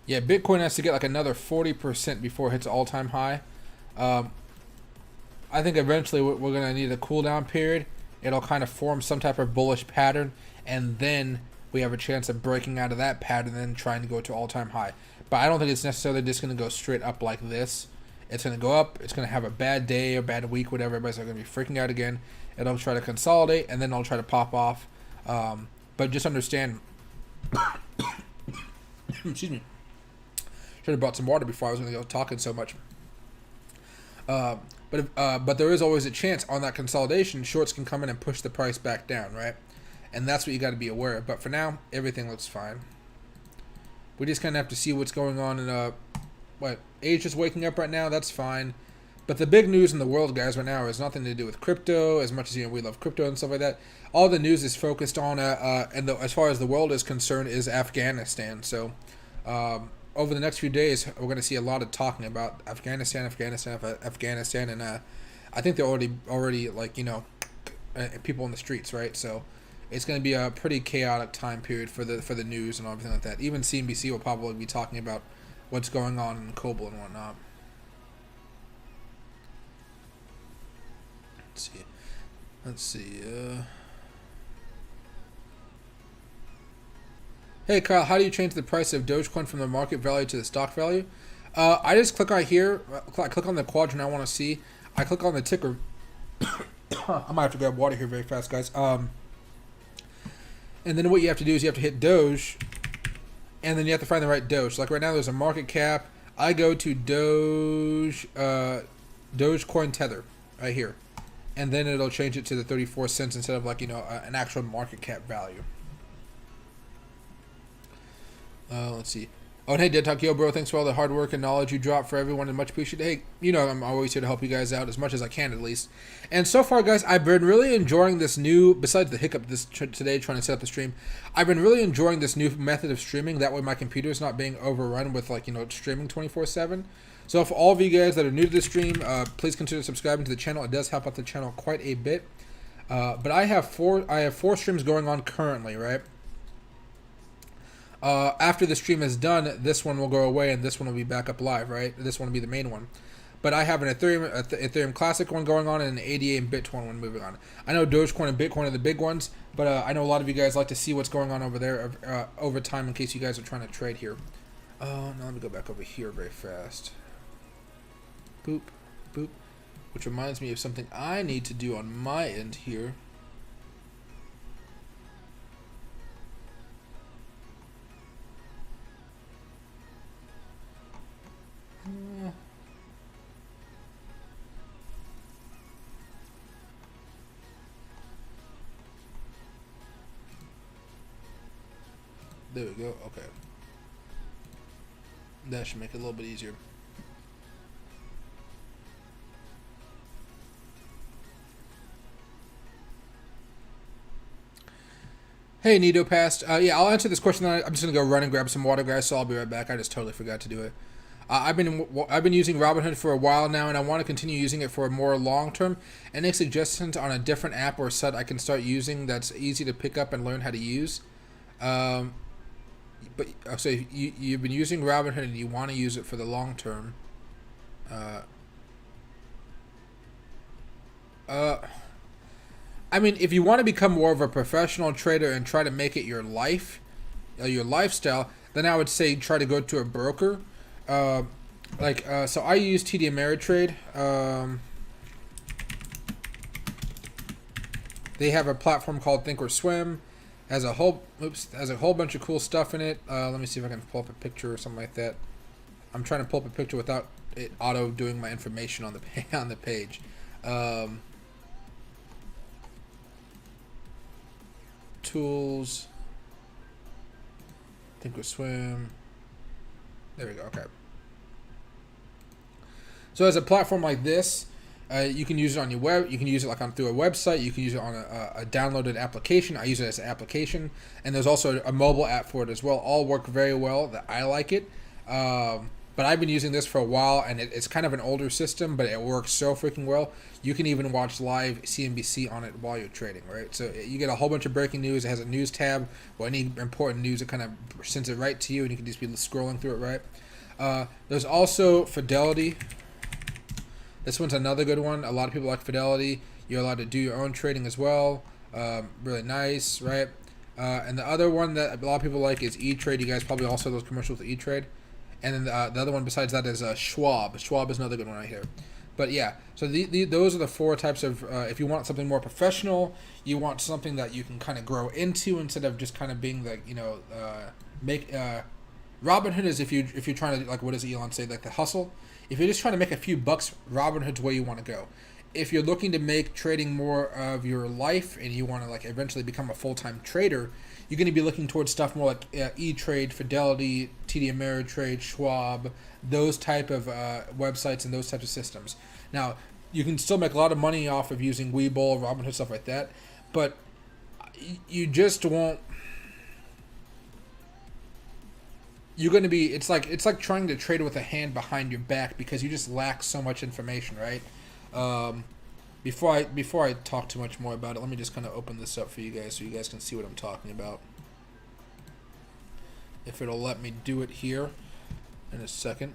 Yeah, Bitcoin has to get like another 40% before it hits all-time high. I think eventually we're going to need a cool down period. It'll kind of form some type of bullish pattern, and then we have a chance of breaking out of that pattern and then trying to go to all-time high. But I don't think it's necessarily just going to go straight up like this. It's going to go up. It's going to have a bad day, a bad week, whatever. Everybody's going to be freaking out again. It'll try to consolidate, and then it'll try to pop off. But just understand... Excuse me. Should have brought some water before I was going to go talking so much. But there is always a chance on that consolidation, shorts can come in and push the price back down, right? And that's what you got to be aware of. But for now, everything looks fine. We just kind of have to see what's going on in Asia's waking up right now. That's fine. But the big news in the world, guys, right now has nothing to do with crypto. As much as we love crypto and stuff like that, all the news is focused on as far as the world is concerned, is Afghanistan. So over the next few days, we're going to see a lot of talking about Afghanistan, and I think they're already people in the streets, right? So it's going to be a pretty chaotic time period for the news and everything like that. Even CNBC will probably be talking about what's going on in Kobol and whatnot. Let's see. Hey Kyle, how do you change the price of Dogecoin from the market value to the stock value? I just click on here. I click on the quadrant I want to see. I click on the ticker. I might have to grab water here very fast, guys. And then what you have to do is you have to hit Doge, and then you have to find the right Doge. Like right now, there's a market cap. I go to Dogecoin Tether right here, and then it'll change it to the 34 cents instead of like an actual market cap value. Let's see. Oh, and hey, Dead Talk, yo, bro, thanks for all the hard work and knowledge you drop for everyone, and much appreciated. Hey, I'm always here to help you guys out as much as I can, at least. And so far, guys, I've been really enjoying this new, besides the hiccup today trying to set up the stream, I've been really enjoying this new method of streaming. That way my computer is not being overrun with, streaming 24/7. So for all of you guys that are new to the stream, please consider subscribing to the channel. It does help out the channel quite a bit. But I have four streams going on currently, right? After the stream is done, this one will go away and this one will be back up live, right? This one will be the main one. But I have an Ethereum Classic one going on and an ADA and Bitcoin one moving on. I know Dogecoin and Bitcoin are the big ones, but I know a lot of you guys like to see what's going on over there over time in case you guys are trying to trade here. Now let me go back over here very fast. Boop, boop. Which reminds me of something I need to do on my end here. There we go. Okay. That should make it a little bit easier. Hey, Nito passed. Yeah, I'll answer this question. I'm just gonna go run and grab some water, guys. So I'll be right back. I just totally forgot to do it. I've been using Robinhood for a while now, and I want to continue using it for a more long term. Any suggestions on a different app or site I can start using that's easy to pick up and learn how to use? But so you've been using Robinhood and you want to use it for the long term. I mean, if you want to become more of a professional trader and try to make it your life, your lifestyle, then I would say try to go to a broker. So I use TD Ameritrade. They have a platform called Thinkorswim. Has a whole bunch of cool stuff in it. Let me see if I can pull up a picture or something like that. I'm trying to pull up a picture without it auto doing my information on the page. Tools. Thinkorswim. There we go. Okay. So as a platform like this, you can use it on your web. You can use it through a website. You can use it on a downloaded application. I use it as an application, and there's also a mobile app for it as well. All work very well. That I like it. But I've been using this for a while, and it's kind of an older system, but it works so freaking well. You can even watch live CNBC on it while you're trading, right? So you get a whole bunch of breaking news. It has a news tab, or any important news, it kind of sends it right to you, and you can just be scrolling through it, right? There's also Fidelity. This one's another good one. A lot of people like Fidelity. You're allowed to do your own trading as well. Really nice, right? And the other one that a lot of people like is E-Trade. You guys probably also saw those commercials with E-Trade. And then the other one besides that is Schwab. Schwab is another good one right here. But yeah, so those are the four types of, if you want something more professional, you want something that you can kind of grow into instead of just kind of being like, Robinhood is if you're trying to, like, what does Elon say, like the hustle? If you're just trying to make a few bucks, Robinhood's where you want to go. If you're looking to make trading more of your life and you want to like eventually become a full-time trader, you're going to be looking towards stuff more like E-Trade, Fidelity, TD Ameritrade, Schwab, those type of websites and those types of systems. Now, you can still make a lot of money off of using Webull, Robinhood, stuff like that, but you just won't. You're going to be, it's like trying to trade with a hand behind your back because you just lack so much information, right? Before I talk too much more about it, let me just kind of open this up for you guys so you guys can see what I'm talking about. If it'll let me do it here in a second.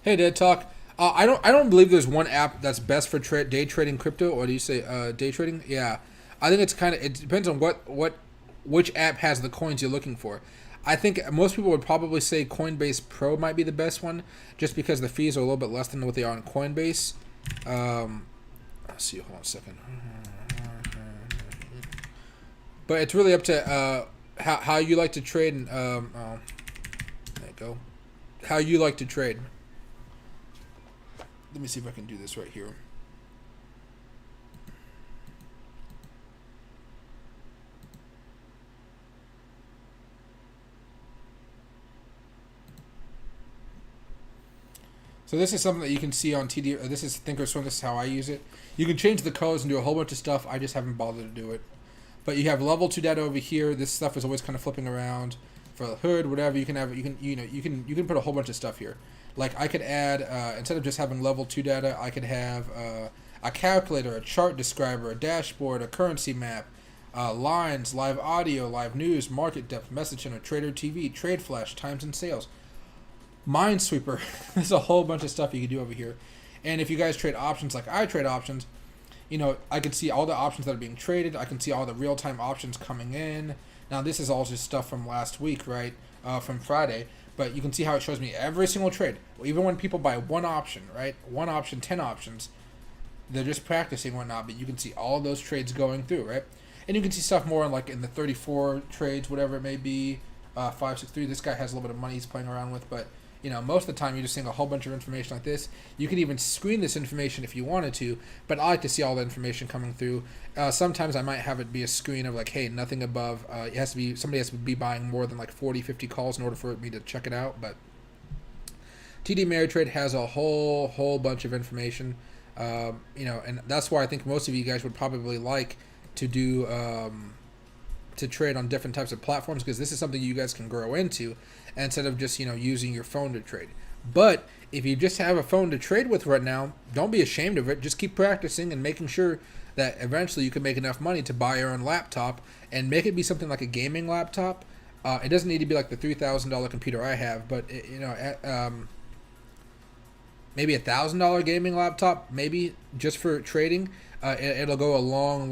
Hey, Dead Talk. I don't believe there's one app that's best for day trading crypto, or do you say day trading? Yeah, I think it depends on which app has the coins you're looking for. I think most people would probably say Coinbase Pro might be the best one, just because the fees are a little bit less than what they are on Coinbase. Let's see, hold on a second. But it's really up to how you like to trade, and there you go. How you like to trade. Let me see if I can do this right here. So this is something that you can see on TD. This is Thinkorswim. This is how I use it. You can change the colors and do a whole bunch of stuff. I just haven't bothered to do it. But you have level 2 data over here. This stuff is always kind of flipping around for the hood, whatever. You can put a whole bunch of stuff here. Like I could add instead of just having level 2 data, I could have a calculator, a chart describer, a dashboard, a currency map, lines, live audio, live news, market depth, message center, trader TV, trade flash, times and sales. Minesweeper. There's a whole bunch of stuff you can do over here. And if you guys trade options like I trade options, I can see all the options that are being traded. I can see all the real-time options coming in. Now, this is all just stuff from last week, right? From Friday. But you can see how it shows me every single trade. Even when people buy one option, right? One option, 10 options. They're just practicing whatnot, but you can see all those trades going through, right? And you can see stuff more like in the 34 trades, whatever it may be. 563. This guy has a little bit of money he's playing around with, but most of the time you're just seeing a whole bunch of information like this. You can even screen this information if you wanted to, but I like to see all the information coming through. Sometimes I might have it be a screen of like, hey, nothing above. It has to be, somebody has to be buying more than like 40, 50 calls in order for me to check it out. But TD Ameritrade has a whole bunch of information, and that's why I think most of you guys would probably like to do to trade on different types of platforms, because this is something you guys can grow into instead of just using your phone to trade. But if you just have a phone to trade with right now, don't be ashamed of it. Just keep practicing and making sure that eventually you can make enough money to buy your own laptop, and make it be something like a gaming laptop. It doesn't need to be like the $3,000 computer I have, but maybe $1,000 gaming laptop, maybe just for trading. It'll go a long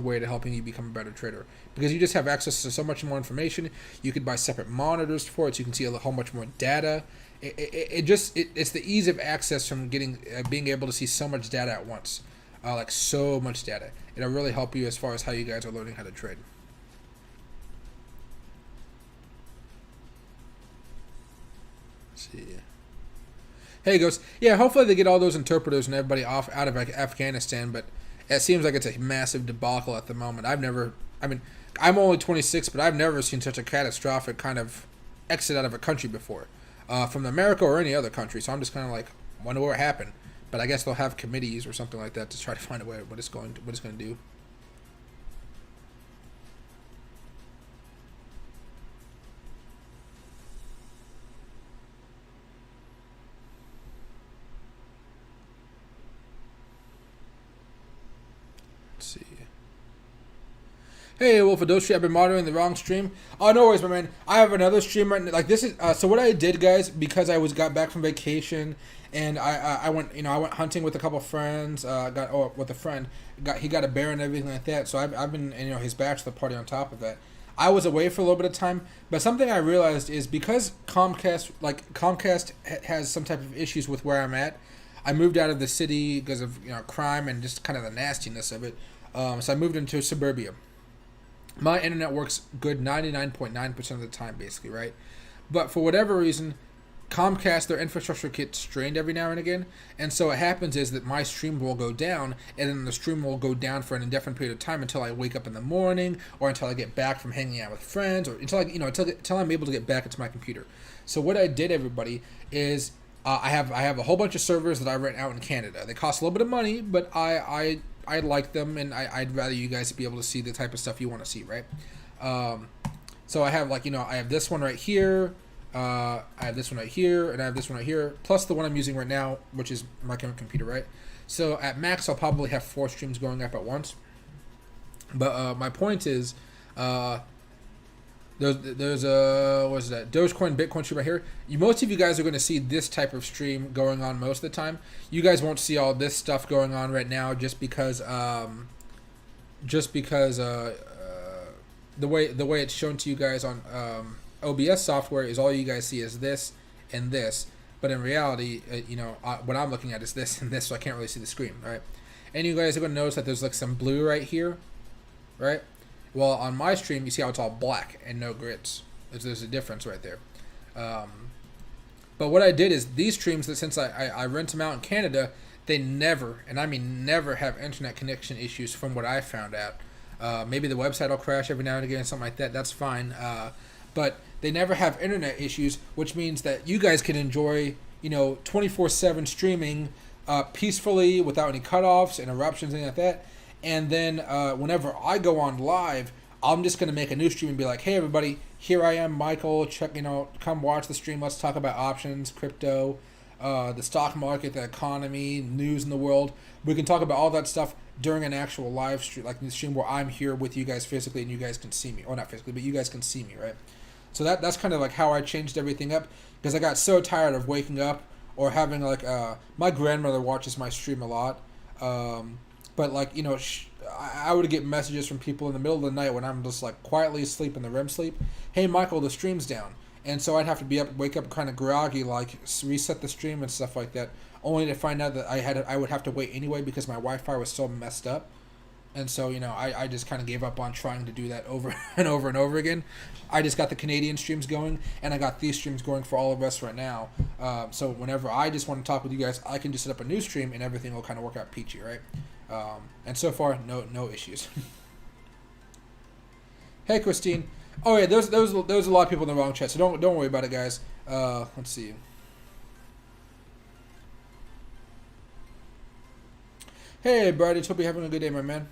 way to helping you become a better trader, because you just have access to so much more information. You could buy separate monitors for it, so you can see a whole much more data. It's the ease of access from being able to see so much data at once, like so much data. It'll really help you as far as how you guys are learning how to trade. Let's see. Hey, Ghost. Yeah, hopefully they get all those interpreters and everybody out of Afghanistan, but it seems like it's a massive debacle at the moment. I'm only 26, but I've never seen such a catastrophic kind of exit out of a country before, from America or any other country. So I'm just kind of like, wonder what happened. But I guess they'll have committees or something like that to try to find a way what it's going to do. See. Hey, Wolf of Doshi, I've been monitoring the wrong stream. Oh, no worries, my man. I have another stream right now. Like this is so what I did, guys, because I got back from vacation, and I went hunting with a couple friends. With a friend, he got a bear and everything like that. So I've been his bachelor party on top of that. I was away for a little bit of time, but something I realized is because Comcast has some type of issues with where I'm at. I moved out of the city because of crime and just kind of the nastiness of it. So I moved into suburbia. My internet works good 99.9% of the time, basically, right? But for whatever reason, Comcast, their infrastructure gets strained every now and again. And so what happens is that my stream will go down, and then the stream will go down for an indefinite period of time until I wake up in the morning, or until I get back from hanging out with friends, or until I'm able to get back into my computer. So what I did, everybody, is I have a whole bunch of servers that I rent out in Canada. They cost a little bit of money, but I like them, and I'd rather you guys be able to see the type of stuff you want to see, right? So I have like, I have this one right here, I have this one right here, and I have this one right here, plus the one I'm using right now, which is my current computer, right? So at max, I'll probably have 4 streams going up at once. But my point is, there's a what's that Dogecoin Bitcoin stream right here. Most of you guys are going to see this type of stream going on most of the time. You guys won't see all this stuff going on right now just because the way it's shown to you guys on OBS software is all you guys see is this and this. But in reality, what I'm looking at is this and this, so I can't really see the screen, right? And you guys are going to notice that there's like some blue right here, right? Well, on my stream, you see how it's all black and no grids. There's a difference right there. But what I did is these streams, that since I rent them out in Canada, they never, and I mean never, have internet connection issues from what I found out. Maybe the website will crash every now and again, something like that. That's fine. But they never have internet issues, which means that you guys can enjoy, 24/7 streaming peacefully without any cutoffs, interruptions, anything like that. And then whenever I go on live, I'm just going to make a new stream and be like, hey, everybody, here I am, Michael. Check, come watch the stream. Let's talk about options, crypto, the stock market, the economy, news in the world. We can talk about all that stuff during an actual live stream, like the stream where I'm here with you guys physically and you guys can see me. Or not physically, but you guys can see me, right? So that's kind of like how I changed everything up, because I got so tired of waking up or having like my grandmother watches my stream a lot. But like, I would get messages from people in the middle of the night when I'm just like quietly asleep in the REM sleep. Hey, Michael, the stream's down. And so I'd have to wake up kind of groggy, like reset the stream and stuff like that, only to find out that I would have to wait anyway because my Wi-Fi was so messed up. And so, I just kind of gave up on trying to do that over and over and over again. I just got the Canadian streams going, and I got these streams going for all of us right now. So whenever I just want to talk with you guys, I can just set up a new stream, and everything will kind of work out peachy, right? And so far, no issues. Hey, Christine. Oh yeah, there's a lot of people in the wrong chat, so don't worry about it, guys. Let's see. Hey, Brady, hope you're having a good day, my man.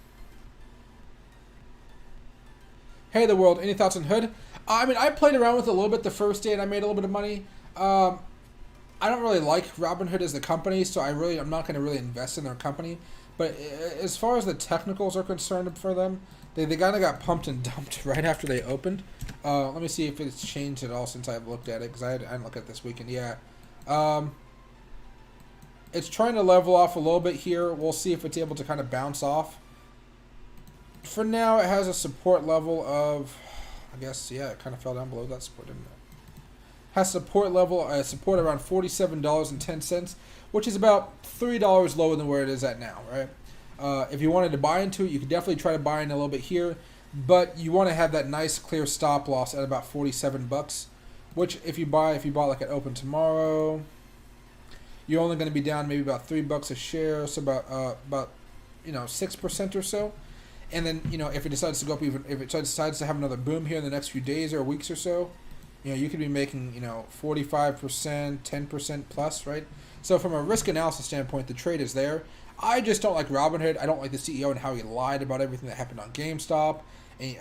Hey, the world. Any thoughts on HODL? I mean, I played around with it a little bit the first day, and I made a little bit of money. I don't really like Robinhood as the company, so I'm not going to really invest in their company. But as far as the technicals are concerned for them, they kind of got pumped and dumped right after they opened. Let me see if it's changed at all since I've looked at it, because I didn't look at it this weekend. Yeah. It's trying to level off a little bit here. We'll see if it's able to kind of bounce off. For now, it has a support level of, I guess, yeah, it kind of fell down below that support, didn't it? Has support level, support around $47.10, which is about $3 lower than where it is at now, right? If you wanted to buy into it, you could definitely try to buy in a little bit here, but you want to have that nice clear stop loss at about $47, which if you bought like at open tomorrow, you're only going to be down maybe about $3 a share, so about 6% or so. And then, if it decides to go up if it decides to have another boom here in the next few days or weeks or so, you could be making, 45%, 10% plus, right? So from a risk analysis standpoint, the trade is there. I just don't like Robinhood. I don't like the CEO and how he lied about everything that happened on GameStop. And,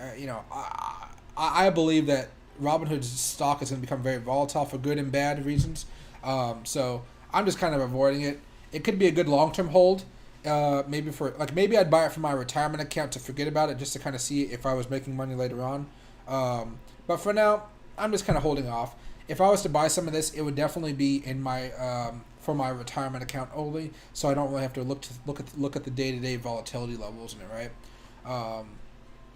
I believe that Robinhood's stock is going to become very volatile for good and bad reasons. So I'm just kind of avoiding it. It could be a good long-term hold. Maybe I'd buy it for my retirement account to forget about it, just to kind of see if I was making money later on. But for now, I'm just kind of holding off. If I was to buy some of this, it would definitely be in my for my retirement account only, so I don't really have to look at the day-to-day volatility levels in it, right?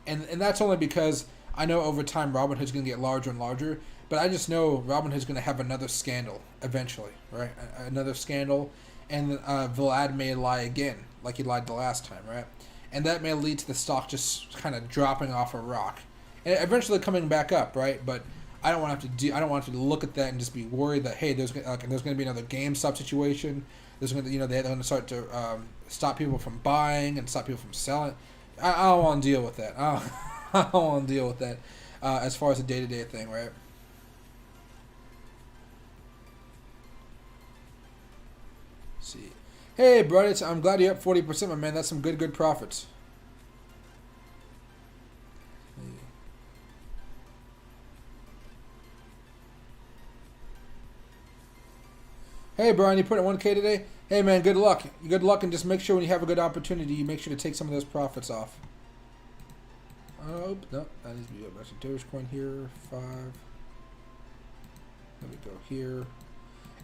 And that's only because I know over time Robinhood's going to get larger and larger, but I just know Robinhood's going to have another scandal eventually, right? Another scandal. And Vlad may lie again, like he lied the last time, right? And that may lead to the stock just kind of dropping off a rock, and eventually coming back up, right? But I don't want to have to I don't want to have to look at that and just be worried that there's going to be another GameStop situation. There's going to they're going to start to stop people from buying and stop people from selling. I don't want to deal with that. I don't want to deal with that as far as the day-to-day thing, right? See. Hey, brother, I'm glad you're up 40%, my man. That's some good profits. Hey, Brian, you put in 1K today? Hey, man, good luck. Good luck, and just make sure when you have a good opportunity, you make sure to take some of those profits off. Oh, no, that needs to be a bunch of Dogecoin here. 5. Let me go here.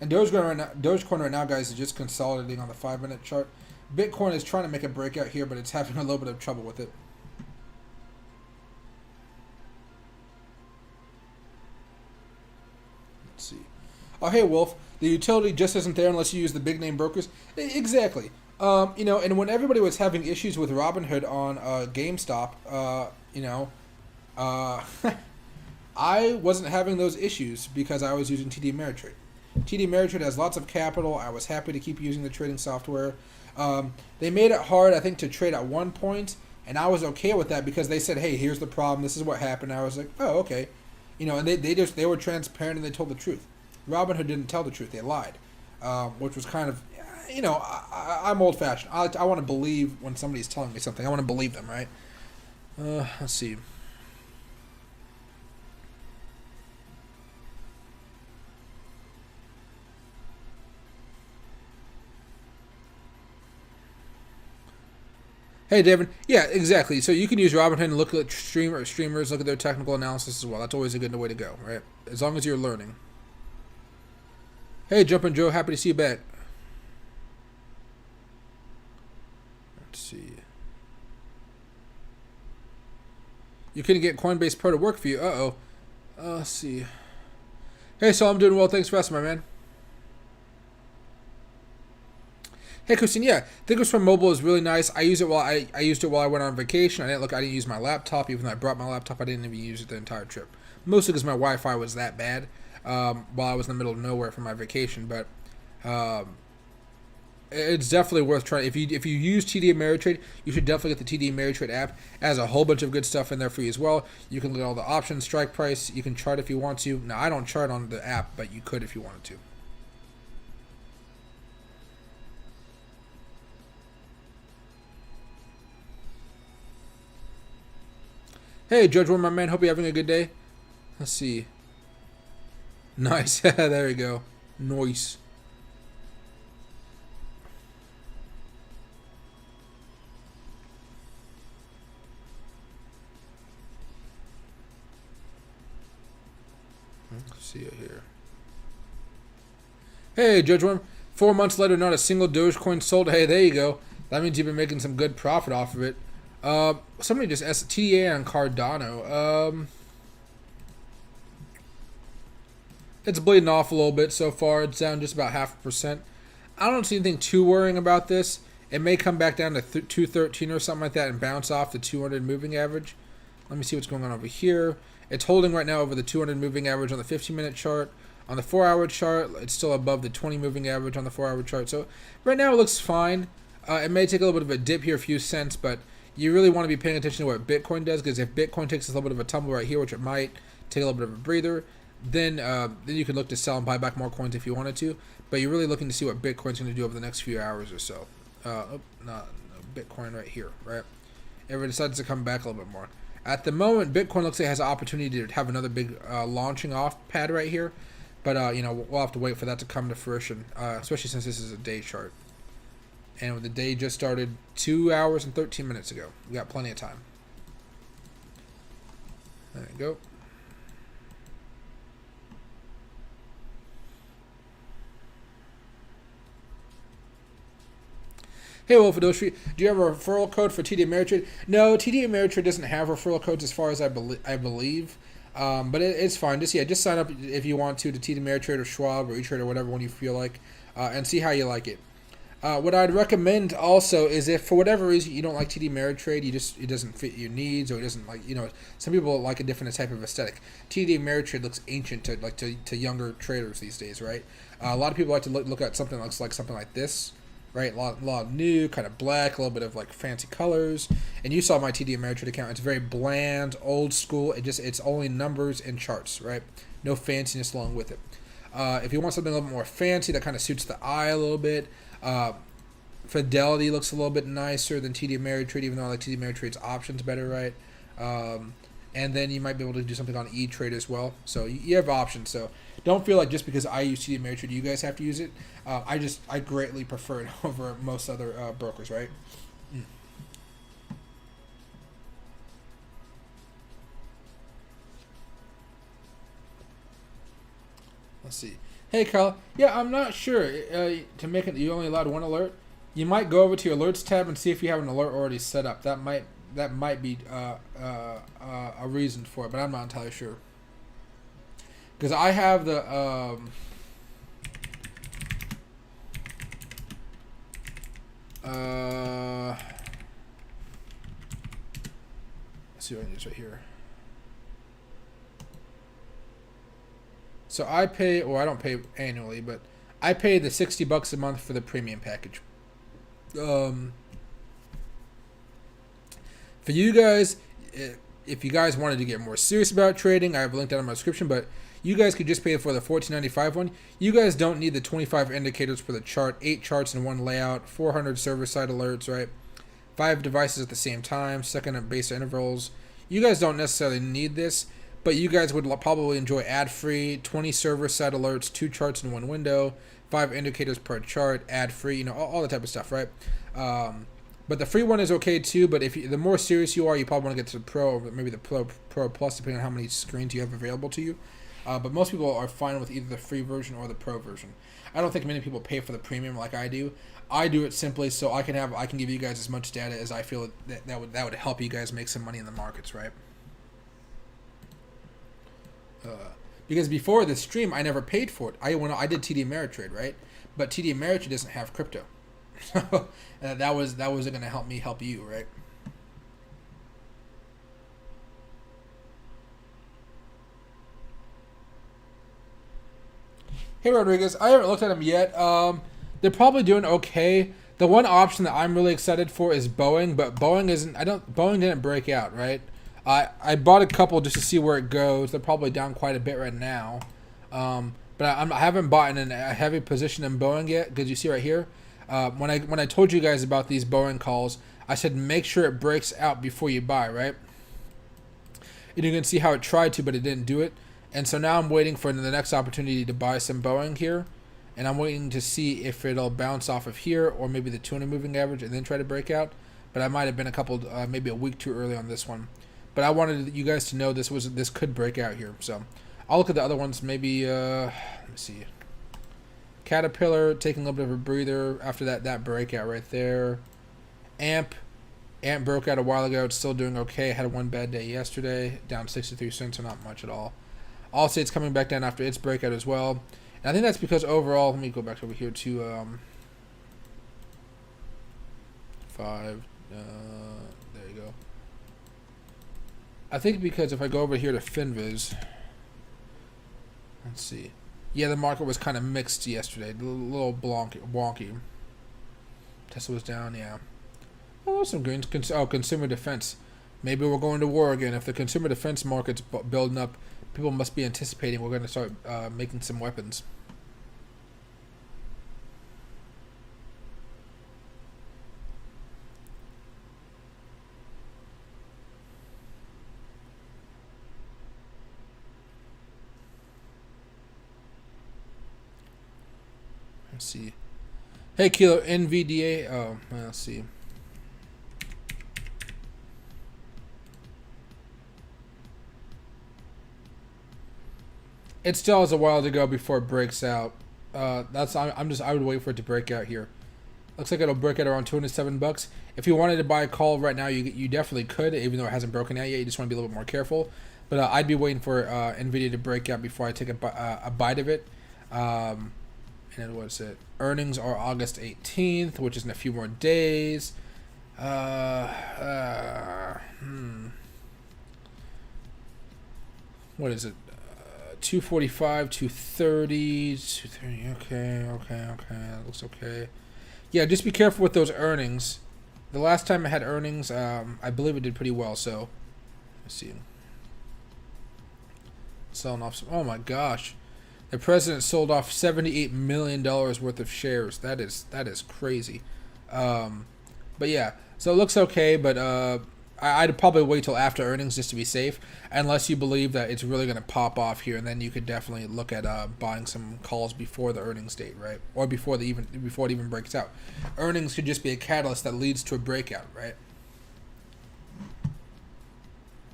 And Dogecoin right now, guys, is just consolidating on the 5-minute chart. Bitcoin is trying to make a breakout here, but it's having a little bit of trouble with it. Let's see. Oh, hey, Wolf. The utility just isn't there unless you use the big name brokers. Exactly. You know, and when everybody was having issues with Robinhood on GameStop, you know, I wasn't having those issues because I was using TD Ameritrade. TD Ameritrade has lots of capital. I was happy to keep using the trading software. They made it hard, I think, to trade at one point, and I was okay with that because they said, "Hey, here's the problem. This is what happened." I was like, "Oh, okay," you know, and they were transparent and they told the truth. Robinhood didn't tell the truth; they lied, which was kind of, you know, I'm old fashioned. I want to believe when somebody's telling me something. I want to believe them, right? Let's see. Hey, David. Yeah, exactly. So you can use Robinhood and look at streamers, look at their technical analysis as well. That's always a good way to go, right? As long as you're learning. Hey, Jumpin' Joe. Happy to see you back. Let's see. You couldn't get Coinbase Pro to work for you. Uh-oh. Let's see. Hey, so I'm doing well. Thanks for asking, my man. Hey, Christine, yeah, Thinkers from Mobile is really nice. I used it while I went on vacation. I didn't use my laptop, even though I brought my laptop. I didn't even use it the entire trip, mostly because my Wi-Fi was that bad while I was in the middle of nowhere for my vacation. But it's definitely worth trying. If you use TD Ameritrade, you should definitely get the TD Ameritrade app. It has a whole bunch of good stuff in there for you as well. You can look at all the options, strike price. You can chart if you want to. Now, I don't chart on the app, but you could if you wanted to. Hey, Judge One, my man. Hope you're having a good day. Let's see. Nice. There we go. Nice. Let's see it here. Hey, Judge One. 4 months later, not a single Dogecoin sold. Hey, there you go. That means you've been making some good profit off of it. Somebody just asked TDA on Cardano. It's bleeding off a little bit so far. It's down just about 0.5%. I don't see anything too worrying about this. It may come back down to 213 or something like that and bounce off the 200 moving average. Let me see what's going on over here. It's holding right now over the 200 moving average on the 15-minute chart. On the 4-hour chart, it's still above the 20 moving average on the 4-hour chart. So right now it looks fine. It may take a little bit of a dip here, a few cents, but you really want to be paying attention to what Bitcoin does, because if Bitcoin takes a little bit of a tumble right here, which it might take a little bit of a breather, then you can look to sell and buy back more coins if you wanted to. But you're really looking to see what Bitcoin's going to do over the next few hours or so. Bitcoin right here, right? If it decides to come back a little bit more. At the moment, Bitcoin looks like it has an opportunity to have another big launching off pad right here. But, you know, we'll have to wait for that to come to fruition, especially since this is a day chart. And the day just started 2 hours and 13 minutes ago. We got plenty of time. There you go. Hey, Wolf of Street, do you have a referral code for TD Ameritrade? No, TD Ameritrade doesn't have referral codes as far as I believe. But it's fine. Just sign up if you want to TD Ameritrade or Schwab or E-Trade or whatever one you feel like, and see how you like it. What I'd recommend also is if for whatever reason you don't like TD Ameritrade, it doesn't fit your needs, or it doesn't like, you know, some people like a different type of aesthetic. TD Ameritrade looks ancient to younger traders these days, right? A lot of people like to look at something like something like this, right? A lot of new, kind of black, a little bit of like fancy colors. And you saw my TD Ameritrade account. It's very bland, old school. It's only numbers and charts, right? No fanciness along with it. If you want something a little bit more fancy that kind of suits the eye a little bit. Fidelity looks a little bit nicer than TD Ameritrade, even though I like TD Ameritrade's options better, right? And and then you might be able to do something on E-Trade as well. So you have options. So don't feel like just because I use TD Ameritrade, you guys have to use it. I greatly prefer it over most other brokers, right? Let's see. Hey, Kyle. Yeah, I'm not sure. To make it, you only allowed one alert. You might go over to your alerts tab and see if you have an alert already set up. That might be a reason for it, but I'm not entirely sure. Because I have the let's see what I use right here. So I pay, or I don't pay annually, but I pay the $60 a month for the premium package. For you guys, if you guys wanted to get more serious about trading, I have a link down in my description, but you guys could just pay for the $14.95 one. You guys don't need the 25 indicators for the chart, 8 charts in one layout, 400 server-side alerts, right? 5 devices at the same time, second and base intervals. You guys don't necessarily need this, but you guys would probably enjoy ad-free, 20 server-side alerts, 2 charts in one window, 5 indicators per chart, ad-free, you know, all that type of stuff, right? But the free one is okay too. But the more serious you are, you probably want to get to the Pro, or maybe the Pro Plus, depending on how many screens you have available to you. But most people are fine with either the free version or the Pro version. I don't think many people pay for the premium like I do. I do it simply so I can give you guys as much data as I feel that would help you guys make some money in the markets, right? Because before the stream, I never paid for it. I did TD Ameritrade, right? But TD Ameritrade doesn't have crypto, so that wasn't going to help me help you, right? Hey Rodriguez, I haven't looked at them yet. They're probably doing okay. The one option that I'm really excited for is Boeing, but Boeing didn't break out, right? I bought a couple just to see where it goes. They're probably down quite a bit right now. But I haven't bought in a heavy position in Boeing yet, because you see right here, when I told you guys about these Boeing calls, I said make sure it breaks out before you buy, right? And you can see how it tried to, but it didn't do it. And so now I'm waiting for the next opportunity to buy some Boeing here. And I'm waiting to see if it'll bounce off of here or maybe the 200 moving average and then try to break out. But I might have been maybe a week too early on this one. But I wanted you guys to know this could break out here. So I'll look at the other ones. Maybe, let me see. Caterpillar taking a little bit of a breather after that breakout right there. AMP broke out a while ago. It's still doing okay. Had one bad day yesterday. Down 63 cents, so not much at all. Allstate's coming back down after its breakout as well. And I think that's because overall, let me go back over here to 5. There you go. I think because if I go over here to FinViz, let's see. Yeah, the market was kind of mixed yesterday. A little wonky. Tesla was down, yeah. Oh, some green. Consumer defense. Maybe we're going to war again. If the consumer defense market's building up, people must be anticipating we're going to start making some weapons. Let's see. Hey, Kilo, NVDA. Oh, let's see. It still has a while to go before it breaks out. I would wait for it to break out here. Looks like it'll break out around $207. If you wanted to buy a call right now, you definitely could, even though it hasn't broken out yet. You just want to be a little bit more careful. But I'd be waiting for Nvidia to break out before I take a bite of it. And what is it? Earnings are August 18th, which is in a few more days. What is it? 245, 230, 230. Okay. That looks okay. Yeah, just be careful with those earnings. The last time I had earnings, I believe it did pretty well. So, let's see. Selling off some. Oh my gosh, the president sold off $78 million worth of shares. That is crazy. But yeah, so it looks okay. But I'd probably wait till after earnings just to be safe, unless you believe that it's really going to pop off here, and then you could definitely look at buying some calls before the earnings date, right, or before it even breaks out. Earnings could just be a catalyst that leads to a breakout, right?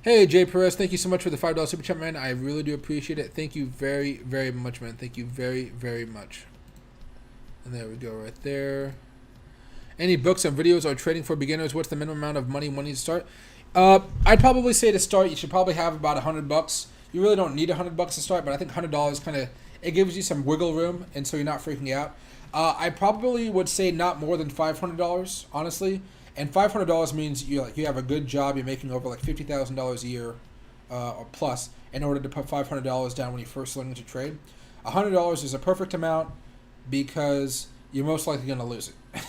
Hey, Jay Perez, thank you so much for the $5 super chat, man. I really do appreciate it. Thank you very, very much, man. Thank you very, very much. And there we go right there. Any books and videos or trading for beginners? What's the minimum amount of money one needs to start? I'd probably say to start, you should probably have about $100. You really don't need $100 to start, but I think $100 kind of, it gives you some wiggle room, and so you're not freaking out. I probably would say not more than $500, honestly. And $500 means you have a good job. You're making over like $50,000 a year or plus in order to put $500 down when you first learn to trade. $100 is a perfect amount because you're most likely going to lose it.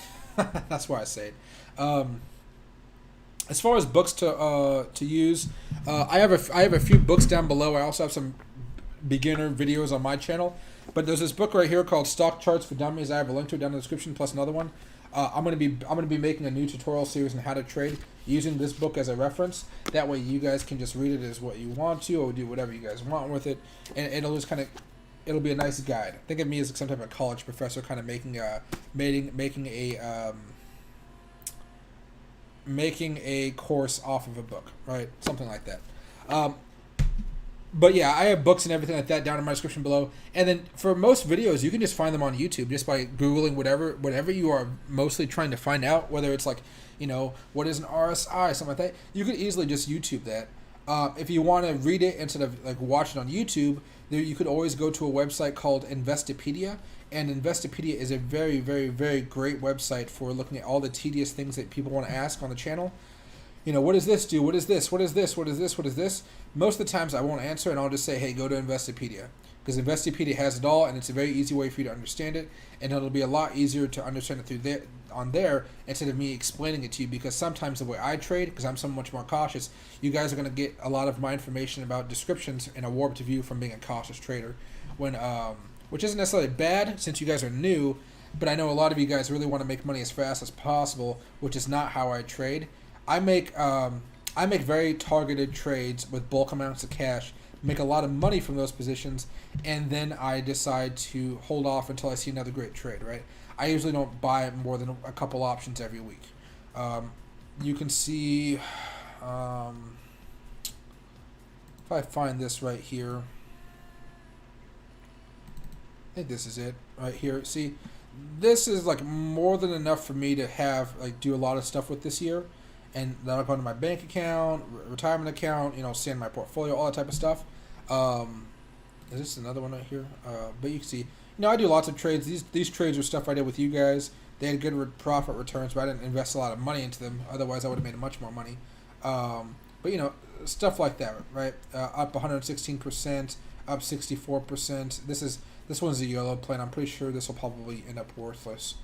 That's why I say it. As far as books to use, I have a few books down below. I also have some beginner videos on my channel. But there's this book right here called Stock Charts for Dummies. I have a link to it down in the description, plus another one. I'm gonna be making a new tutorial series on how to trade using this book as a reference. That way, you guys can just read it as what you want to, or do whatever you guys want with it, and it'll be a nice guide. Think of me as some type of college professor, kind of making a course off of a book, right? Something like that. But yeah, I have books and everything like that down in my description below. And then for most videos, you can just find them on YouTube just by Googling whatever you are mostly trying to find out, whether it's like, what is an RSI, something like that. You could easily just YouTube that. If you want to read it instead of like watch it on YouTube, you could always go to a website called Investopedia. And Investopedia is a very, very, very great website for looking at all the tedious things that people want to ask on the channel. What does this do? What is this? What is this? What is this? What is this? Most of the times I won't answer, and I'll just say, hey, go to Investopedia. Because Investopedia has it all, and it's a very easy way for you to understand it. And it'll be a lot easier to understand it on there instead of me explaining it to you. Because sometimes the way I trade, because I'm so much more cautious, you guys are going to get a lot of my information about descriptions in a warped view from being a cautious trader. Which isn't necessarily bad since you guys are new, but I know a lot of you guys really want to make money as fast as possible, which is not how I trade. I make very targeted trades with bulk amounts of cash, make a lot of money from those positions, and then I decide to hold off until I see another great trade, right? I usually don't buy more than a couple options every week. You can see, if I find this right here, I think this is it right here. See, this is like more than enough for me to have do a lot of stuff with this year. And that'll go into my bank account, retirement account, stay in my portfolio, all that type of stuff. Is this another one right here? But you can see, I do lots of trades. These trades are stuff I did with you guys. They had good profit returns, but I didn't invest a lot of money into them. Otherwise, I would have made much more money. But stuff like that, right? Up 116%, up 64%. This one's a yellow play, and I'm pretty sure this will probably end up worthless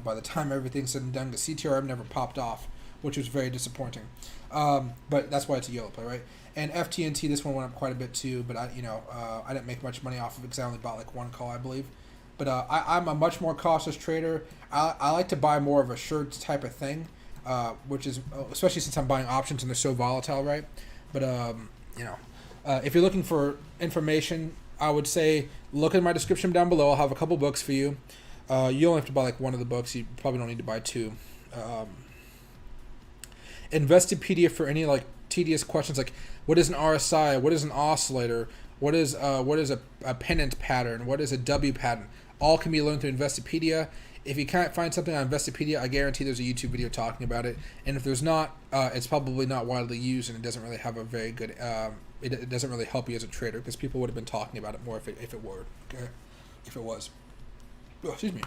by the time everything's said and done. The CTRM never popped off, which was very disappointing. But that's why it's a yellow play, right? And FTNT, this one went up quite a bit too, but I didn't make much money off of it because I only bought like one call, I believe. But I'm a much more cautious trader. I like to buy more of a short type of thing, which is especially since I'm buying options and they're so volatile, right? But if you're looking for information, I would say look in my description down below. I'll have a couple books for you. You only have to buy like one of the books. You probably don't need to buy two. Investopedia for any tedious questions like what is an RSI, what is an oscillator, what is a pennant pattern, what is a W pattern, all can be learned through Investopedia. If you can't find something on Investopedia, I guarantee there's a YouTube video talking about it, and if there's not, it's probably not widely used, and it doesn't really have a very good it doesn't really help you as a trader because people would have been talking about it more if it were, okay? If it was. Oh, excuse me.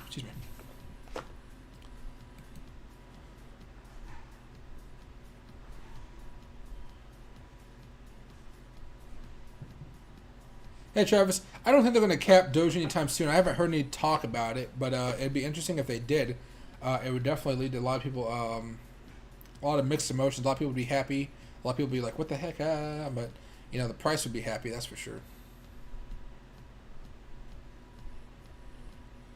Hey Travis, I don't think they're going to cap Doge anytime soon. I haven't heard any talk about it, but it'd be interesting if they did. It would definitely lead to a lot of people, a lot of mixed emotions. A lot of people would be happy. A lot of people would be like, what the heck? But, the price would be happy, that's for sure.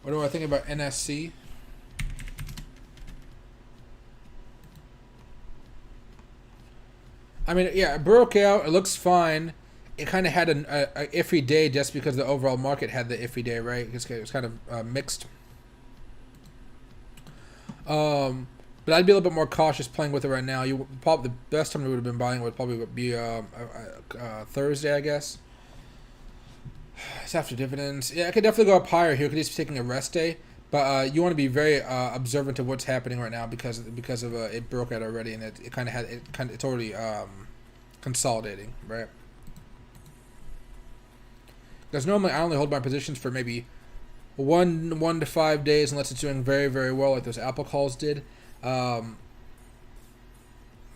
What do I think about NSC? I mean, yeah, it broke out. It looks fine. It kind of had a iffy day just because the overall market had the iffy day, right? It was kind of mixed. But I'd be a little bit more cautious playing with it right now. You probably the best time we would have been buying would probably be Thursday, I guess. It's after dividends. Yeah, it could definitely go up higher here. Could just be taking a rest day, but you want to be very observant of what's happening right now because of it broke out already and it kind of had it's already consolidating, right? Because normally I only hold my positions for maybe 1 to 5 days unless it's doing very, very well like those Apple calls did. But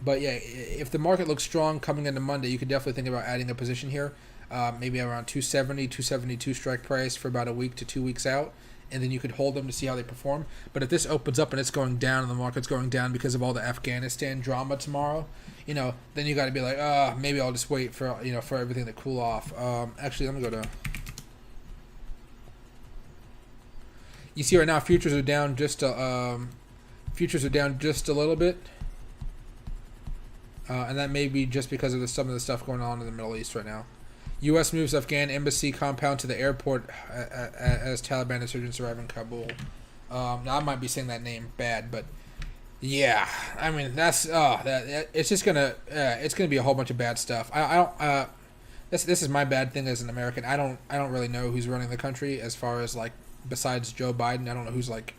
yeah, if the market looks strong coming into Monday, you could definitely think about adding a position here. Maybe around 270, 272 strike price for about a week to 2 weeks out. And then you could hold them to see how they perform. But if this opens up and it's going down and the market's going down because of all the Afghanistan drama tomorrow, then you got to be like, maybe I'll just wait for for everything to cool off. Actually, let me go to. You see right now, futures are down just a little bit, and that may be just because of some of the stuff going on in the Middle East right now. U.S. moves Afghan embassy compound to the airport as Taliban insurgents arrive in Kabul. Now I might be saying that name bad, but yeah, I mean it's just gonna be a whole bunch of bad stuff. I don't. This is my bad thing as an American. I don't really know who's running the country as far as like besides Joe Biden. I don't know who's like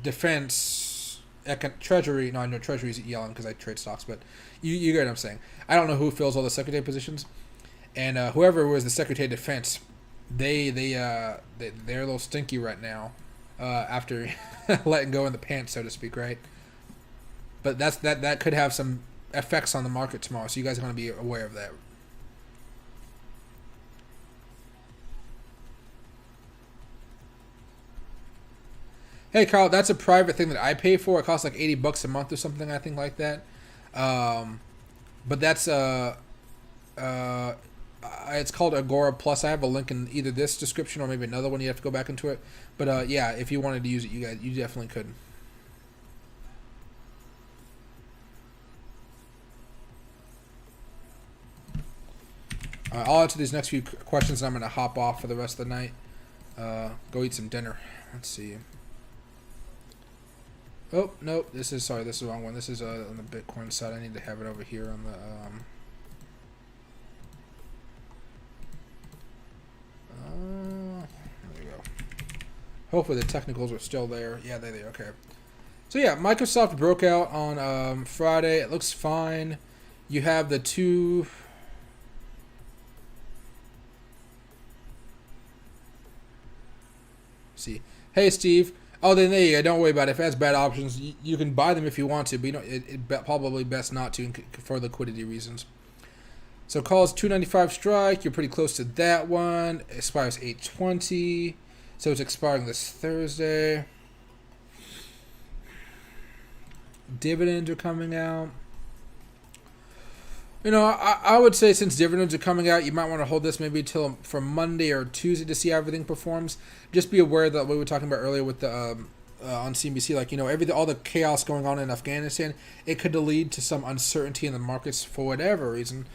defense, treasury. No, I know treasury's Elon because I trade stocks, but you get what I'm saying. I don't know who fills all the secretary positions. And whoever was the Secretary of Defense, they're a little stinky right now, after letting go in the pants, so to speak, right? But that could have some effects on the market tomorrow, so you guys are going to be aware of that. Hey, Kyle, that's a private thing that I pay for. It costs like $80 a month or something, I think, like that. But that's it's called Agora Plus. I have a link in either this description or maybe another one. You have to go back into it. But yeah, if you wanted to use it, you definitely could. I'll answer these next few questions, and I'm going to hop off for the rest of the night. Go eat some dinner. Let's see. Oh, nope. This is the wrong one. This is on the Bitcoin side. I need to have it over here on the... there you go. Hopefully the technicals are still there. Yeah, they're there. Okay. So yeah, Microsoft broke out on Friday. It looks fine. You have the two... See. Hey, Steve. Oh, then there you go. Don't worry about it. If it has bad options, you can buy them if you want to, but it probably best not to for liquidity reasons. So calls 295 strike. You're pretty close to that one. Expires 8/20. So it's expiring this Thursday. Dividends are coming out. I would say since dividends are coming out, you might want to hold this maybe till from Monday or Tuesday to see how everything performs. Just be aware that what we were talking about earlier with the on CNBC, like all the chaos going on in Afghanistan, it could lead to some uncertainty in the markets for whatever reason.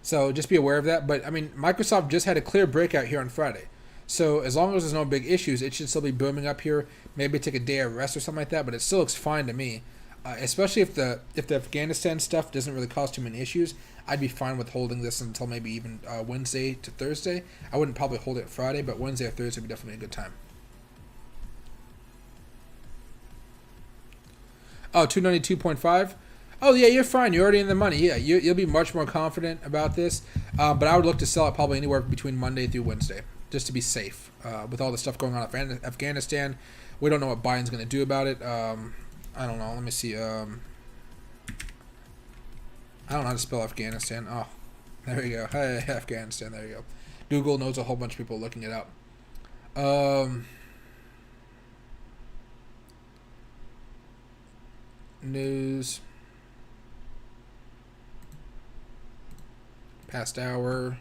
So just be aware of that. But I mean, Microsoft just had a clear breakout here on Friday. So as long as there's no big issues, it should still be booming up here. Maybe take a day of rest or something like that, but it still looks fine to me. Especially if the Afghanistan stuff doesn't really cause too many issues, I'd be fine with holding this until maybe even Wednesday to Thursday. I wouldn't probably hold it Friday, but Wednesday or Thursday would be definitely a good time. Oh, 292.5. Oh yeah, you're fine. You're already in the money. Yeah, you'll be much more confident about this. But I would look to sell it probably anywhere between Monday through Wednesday, just to be safe. With all the stuff going on in Afghanistan, we don't know what Biden's going to do about it. I don't know. Let me see. I don't know how to spell Afghanistan. Oh, there you go. Hey, Afghanistan. There you go. Google knows a whole bunch of people looking it up. News. Past hour.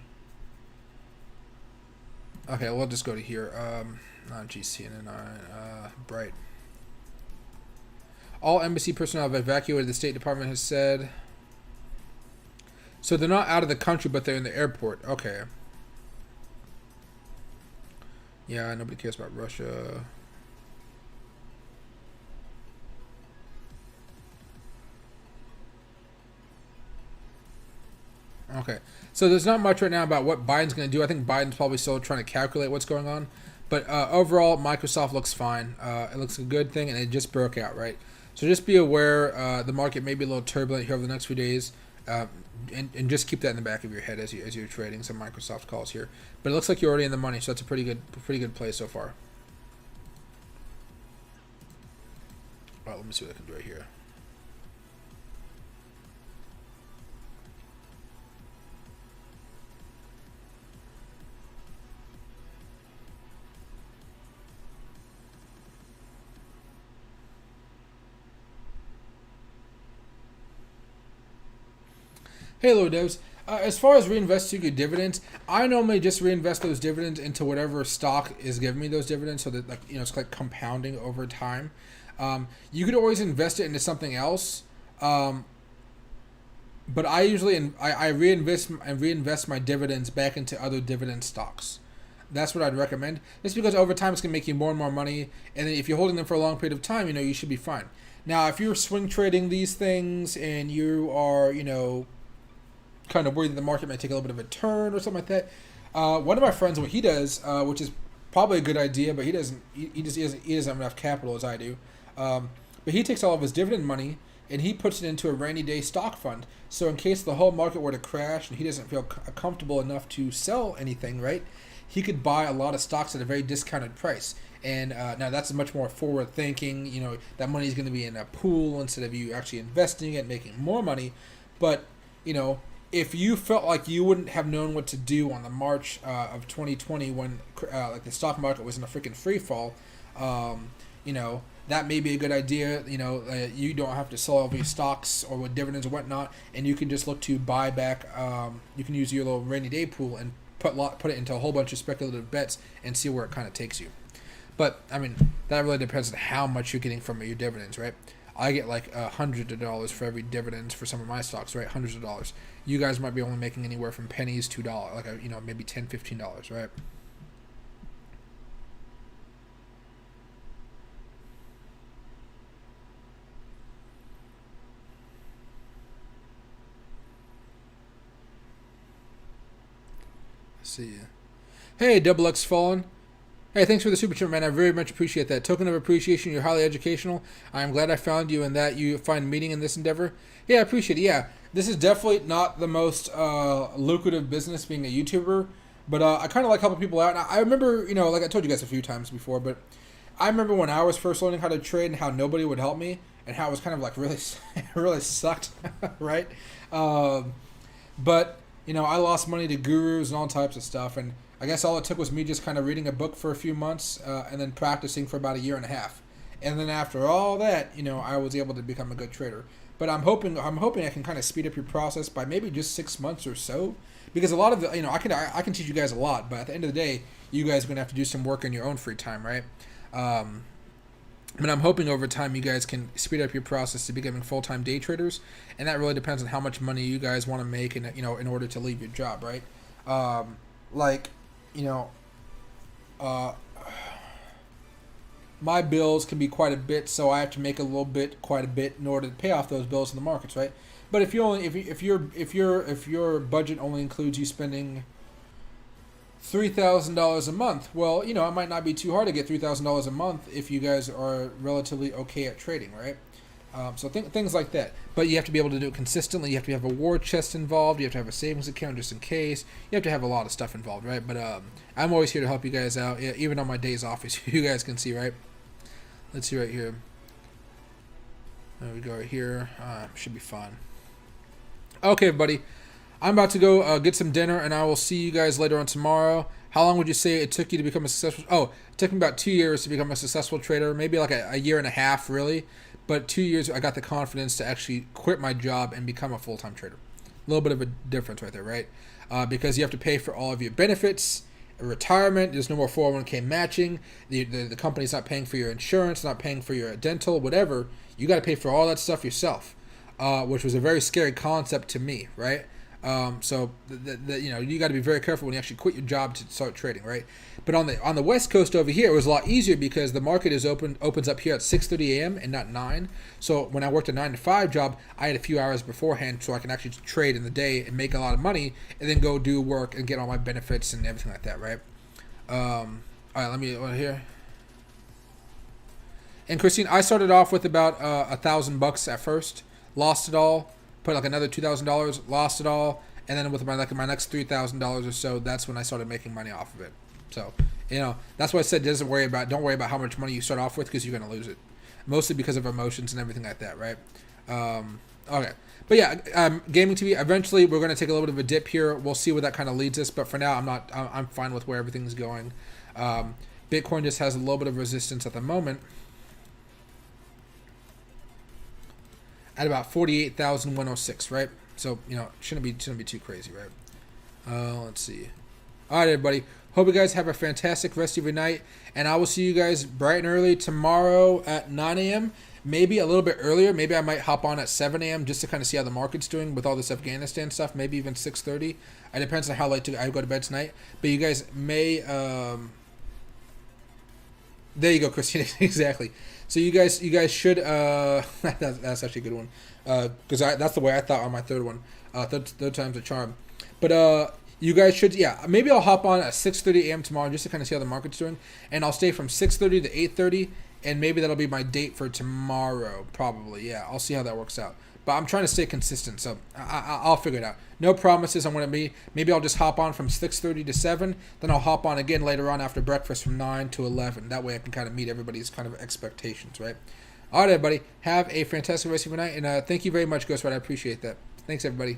Okay, we'll just go to here. Not GCNNI. Bright. All embassy personnel have evacuated, the State Department has said. So they're not out of the country, but they're in the airport. Okay. Yeah, nobody cares about Russia. Okay. So there's not much right now about what Biden's going to do. I think Biden's probably still trying to calculate what's going on. But overall, Microsoft looks fine. It looks a good thing, and it just broke out, right? So just be aware the market may be a little turbulent here over the next few days. And just keep that in the back of your head as you're trading some Microsoft calls here. But it looks like you're already in the money, so that's a pretty good play so far. All right, let me see what I can do right here. Hey, hello, devs. As far as reinvesting your dividends, I normally just reinvest those dividends into whatever stock is giving me those dividends, so that it's like compounding over time. You could always invest it into something else, but I usually I reinvest my dividends back into other dividend stocks. That's what I'd recommend. Just because over time it's gonna make you more and more money, and then if you're holding them for a long period of time, you should be fine. Now, if you're swing trading these things and you are kind of worried that the market might take a little bit of a turn or something like that. One of my friends, what he does, which is probably a good idea, but he doesn't have enough capital as I do. But he takes all of his dividend money and he puts it into a rainy day stock fund. So in case the whole market were to crash and he doesn't feel comfortable enough to sell anything, right? He could buy a lot of stocks at a very discounted price. And now that's much more forward thinking. That money is going to be in a pool instead of you actually investing it, making more money. But if you felt like you wouldn't have known what to do on the March of 2020 when like the stock market was in a freaking free fall, that may be a good idea. You don't have to sell all of your stocks or with dividends or whatnot, and you can just look to buy back. You can use your little rainy day pool and put it into a whole bunch of speculative bets and see where it kind of takes you. But I mean, that really depends on how much you're getting from your dividends, right? I get like hundreds of dollars for every dividends for some of my stocks, right? Hundreds of dollars. You guys might be only making anywhere from pennies to $2, like maybe $10, $15, right? Let's see. Hey, Double X Fallen. Hey, thanks for the super chat, man. I very much appreciate that. Token of appreciation, you're highly educational. I am glad I found you and that you find meaning in this endeavor. Yeah, I appreciate it. Yeah, this is definitely not the most lucrative business being a YouTuber, but I kind of like helping people out. And I remember, like I told you guys a few times before, but I remember when I was first learning how to trade and how nobody would help me and how it was kind of like really, really sucked, right? But, I lost money to gurus and all types of stuff, and I guess all it took was me just kind of reading a book for a few months and then practicing for about a year and a half. And then after all that, I was able to become a good trader. But I'm hoping I can kind of speed up your process by maybe just 6 months or so, because a lot of I can teach you guys a lot, but at the end of the day, you guys are gonna have to do some work in your own free time, right? But I'm hoping over time you guys can speed up your process to becoming full-time day traders, and that really depends on how much money you guys want to make, in order to leave your job, right? My bills can be quite a bit, so I have to make quite a bit in order to pay off those bills in the markets, right? But if your budget only includes you spending $3,000 a month, well, it might not be too hard to get $3,000 a month if you guys are relatively okay at trading, right? So things like that. But you have to be able to do it consistently. You have to have a war chest involved. You have to have a savings account just in case. You have to have a lot of stuff involved, right? But I'm always here to help you guys out, even on my days off, as you guys can see, right? Let's see right here. There we go right here. Should be fun. Okay, everybody. I'm about to go get some dinner, and I will see you guys later on tomorrow. How long would you say it took you to become a successful... Oh, it took me about 2 years to become a successful trader. Maybe like a year and a half, really. But 2 years, I got the confidence to actually quit my job and become a full-time trader. A little bit of a difference right there, right? Because you have to pay for all of your benefits, retirement. There's no more 401k matching. The company's not paying for your insurance, not paying for your dental, whatever. You got to pay for all that stuff yourself, which was a very scary concept to me, right? So you know, you got to be very careful when you actually quit your job to start trading, right? But on the West Coast over here, it was a lot easier because the market opens up here at 6:30 a.m. and not 9. So when I worked a 9 to 5 job, I had a few hours beforehand so I can actually trade in the day and make a lot of money, and then go do work and get all my benefits and everything like that, right? All right, let me here. And Christine, I started off with about $1,000 at first, lost it all, put like another $2,000, lost it all, and then with my next $3,000 or so, that's when I started making money off of it. So, you know, that's why I said don't worry about how much money you start off with, because you're gonna lose it, mostly because of emotions and everything like that, right? Okay, but yeah, gaming TV. Eventually, we're gonna take a little bit of a dip here. We'll see where that kind of leads us, but for now, I'm fine with where everything's going. Bitcoin just has a little bit of resistance at the moment, at about 48,106, right? So, you know, shouldn't be too crazy, right? Let's see. All right, everybody. Hope you guys have a fantastic rest of your night, and I will see you guys bright and early tomorrow at 9 a.m. Maybe a little bit earlier. Maybe I might hop on at 7 a.m. just to kind of see how the market's doing with all this Afghanistan stuff. Maybe even 6:30. It depends on how late I go to bed tonight. But you guys may. There you go, Christina. Exactly. So you guys should. That's actually a good one. Because that's the way I thought on my third one. Third time's a charm. But you guys should, yeah. Maybe I'll hop on at 6:30 a.m. tomorrow just to kind of see how the market's doing, and I'll stay from 6:30 to 8:30, and maybe that'll be my date for tomorrow. Probably, yeah. I'll see how that works out. But I'm trying to stay consistent, so I'll figure it out. No promises on what it be. Maybe I'll just hop on from 6:30 to 7. Then I'll hop on again later on after breakfast from 9 to 11. That way I can kind of meet everybody's kind of expectations, right? All right, everybody. Have a fantastic rest of your night, and thank you very much, Ghostwriter. I appreciate that. Thanks, everybody.